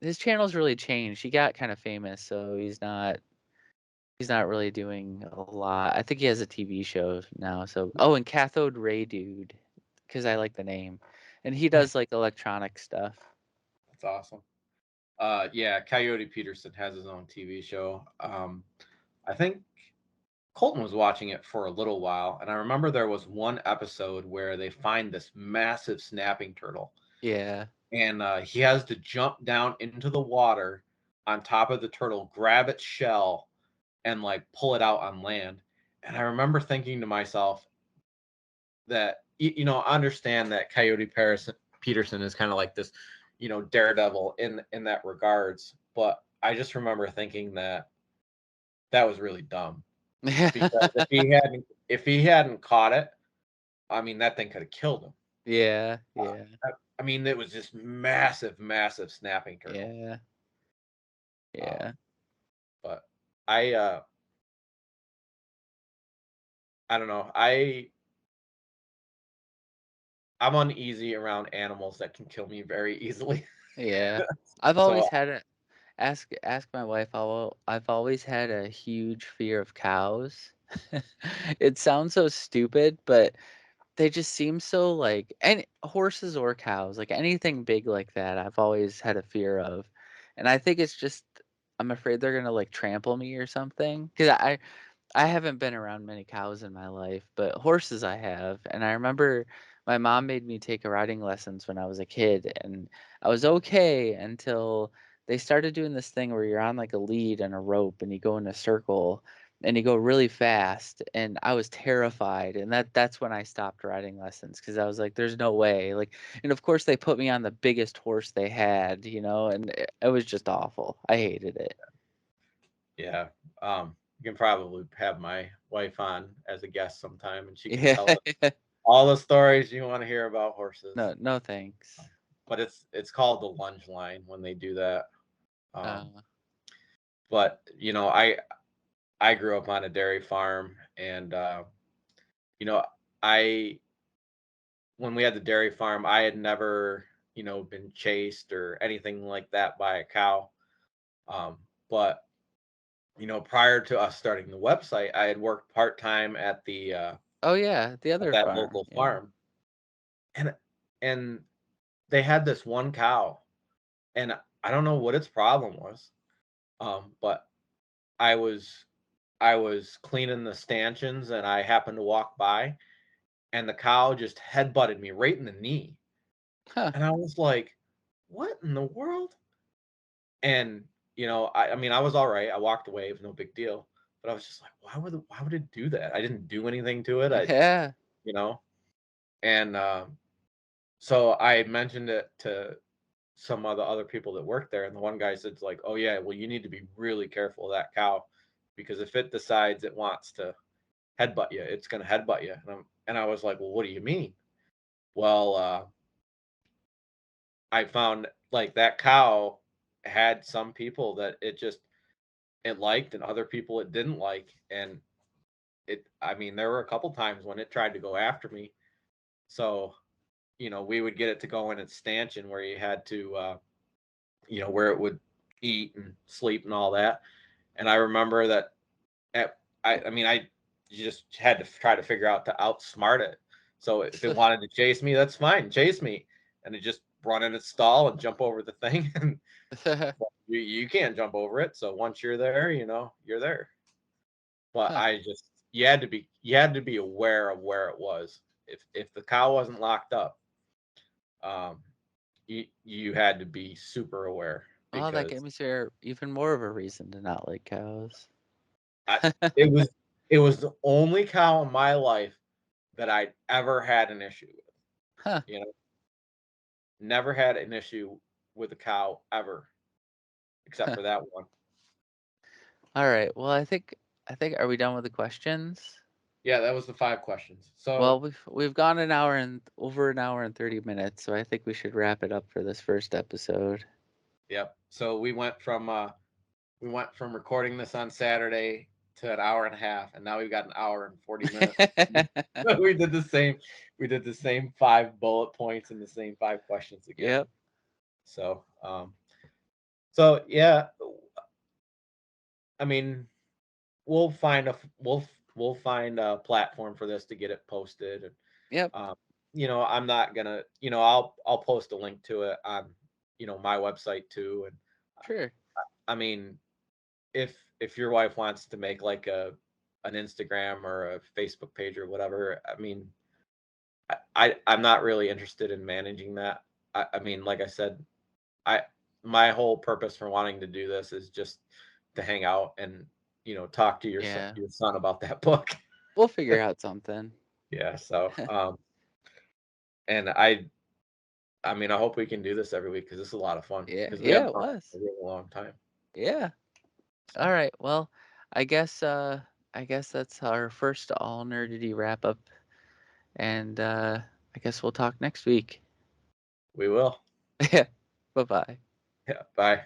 his channel's really changed. He got kind of famous, so he's not really doing a lot. I think he has a TV show now. So and Cathode Ray Dude, because I like the name, and he does like electronic stuff. That's awesome. Yeah, Coyote Peterson has his own TV show. I think Colton was watching it for a little while, and I remember there was one episode where they find this massive snapping turtle, Yeah. and he has to jump down into the water on top of the turtle, grab its shell, and like pull it out on land. And I remember thinking to myself that I understand that Peterson is kind of like this, daredevil in that regards, but I just remember thinking that that was really dumb because if he hadn't caught it, I mean that thing could have killed him. Yeah, Uh, yeah, I mean, it was this massive, massive snapping turtle. yeah, Um, yeah, but I, uh, I don't know. I'm uneasy around animals that can kill me very easily. yeah. I've So always had a ask my wife. I've always had a huge fear of cows. It sounds so stupid, but they just seem so like and horses or cows, like anything big like that, I've always had a fear of. And I think it's just I'm afraid they're gonna like trample me or something. Because I haven't been around many cows in my life, but horses I have. And I remember my mom made me take riding lessons when I was a kid, and I was okay until they started doing this thing where you're on like a lead and a rope and you go in a circle and you go really fast, and I was terrified, and that's when I stopped riding lessons because I was like there's no way. Like, and of course they put me on the biggest horse they had, and it was just awful. I hated it. yeah, you can probably have my wife on as a guest sometime, and she can Yeah. tell us all the stories you want to hear about horses. No, no thanks. But it's called the lunge line when they do that. Um, uh but I grew up on a dairy farm, and you know, I when we had the dairy farm, I had never been chased or anything like that by a cow. But prior to us starting the website, I had worked part time Oh, yeah, the at other that farm, local yeah. farm, and and they had this one cow, and I don't know what its problem was, but I was I was cleaning the stanchions, and I happened to walk by, and the cow just headbutted me right in the knee, Huh. and I was like, "What in the world?" And I mean, I was all right. I walked away; it was no big deal. But I was just like, "Why would it do that? I didn't do anything to it. I just, Yeah. you know." And so I mentioned it to some of the other people that worked there, and the one guy said, "Like, oh yeah, well, you need to be really careful of that cow, because if it decides it wants to headbutt you, it's going to headbutt you." And I was like, "Well, what do you mean?" Well, I found like that cow had some people that it liked, and other people it didn't like, and I mean, there were a couple times when it tried to go after me. So we would get it to go in its stanchion where you had to where it would eat and sleep and all that. And I remember that I mean, I just had to try to figure out to outsmart it. So if it wanted to chase me, that's fine, chase me, and it just run in its stall and jump over the thing. And well, you can't jump over it. So once you're there, you're there. But Huh. you had to be aware of where it was. If the cow wasn't locked up, um, you had to be super aware, Well, that because gave me sure even more of a reason to not like cows. I, it was the only cow in my life that I ever had an issue with. Huh. You know, never had an issue with a cow ever, except for that one. All right. Well, I think are we done with the questions? Yeah, that was the 5 questions. Well, So, we've gone an hour and over an hour and 30 minutes, so I think we should wrap it up for this first episode. yep. So we went from recording this on Saturday to an hour and a half, and now we've got an hour and 40 minutes. we did the same. We did the same 5 bullet points and the same 5 questions again. Yep. So, so yeah, I mean, we'll find a platform for this to get it posted, and Yep. um, I'm not gonna, I'll post a link to it on, my website too, and Sure. I mean, if your wife wants to make like an Instagram or a Facebook page or whatever, I mean, I'm not really interested in managing that. I mean, like I said, I my whole purpose for wanting to do this is just to hang out and talk to Yeah. your son about that book. We'll figure out something. Yeah. So and I mean, I hope we can do this every week because this is a lot of fun Yeah. because we Yeah, haven't it done it was. in a really long time. Yeah. All So right. Well, I guess I guess that's our first all nerdity wrap up, and I guess we'll talk next week. we will. Yeah. Bye-bye. Yeah. Bye.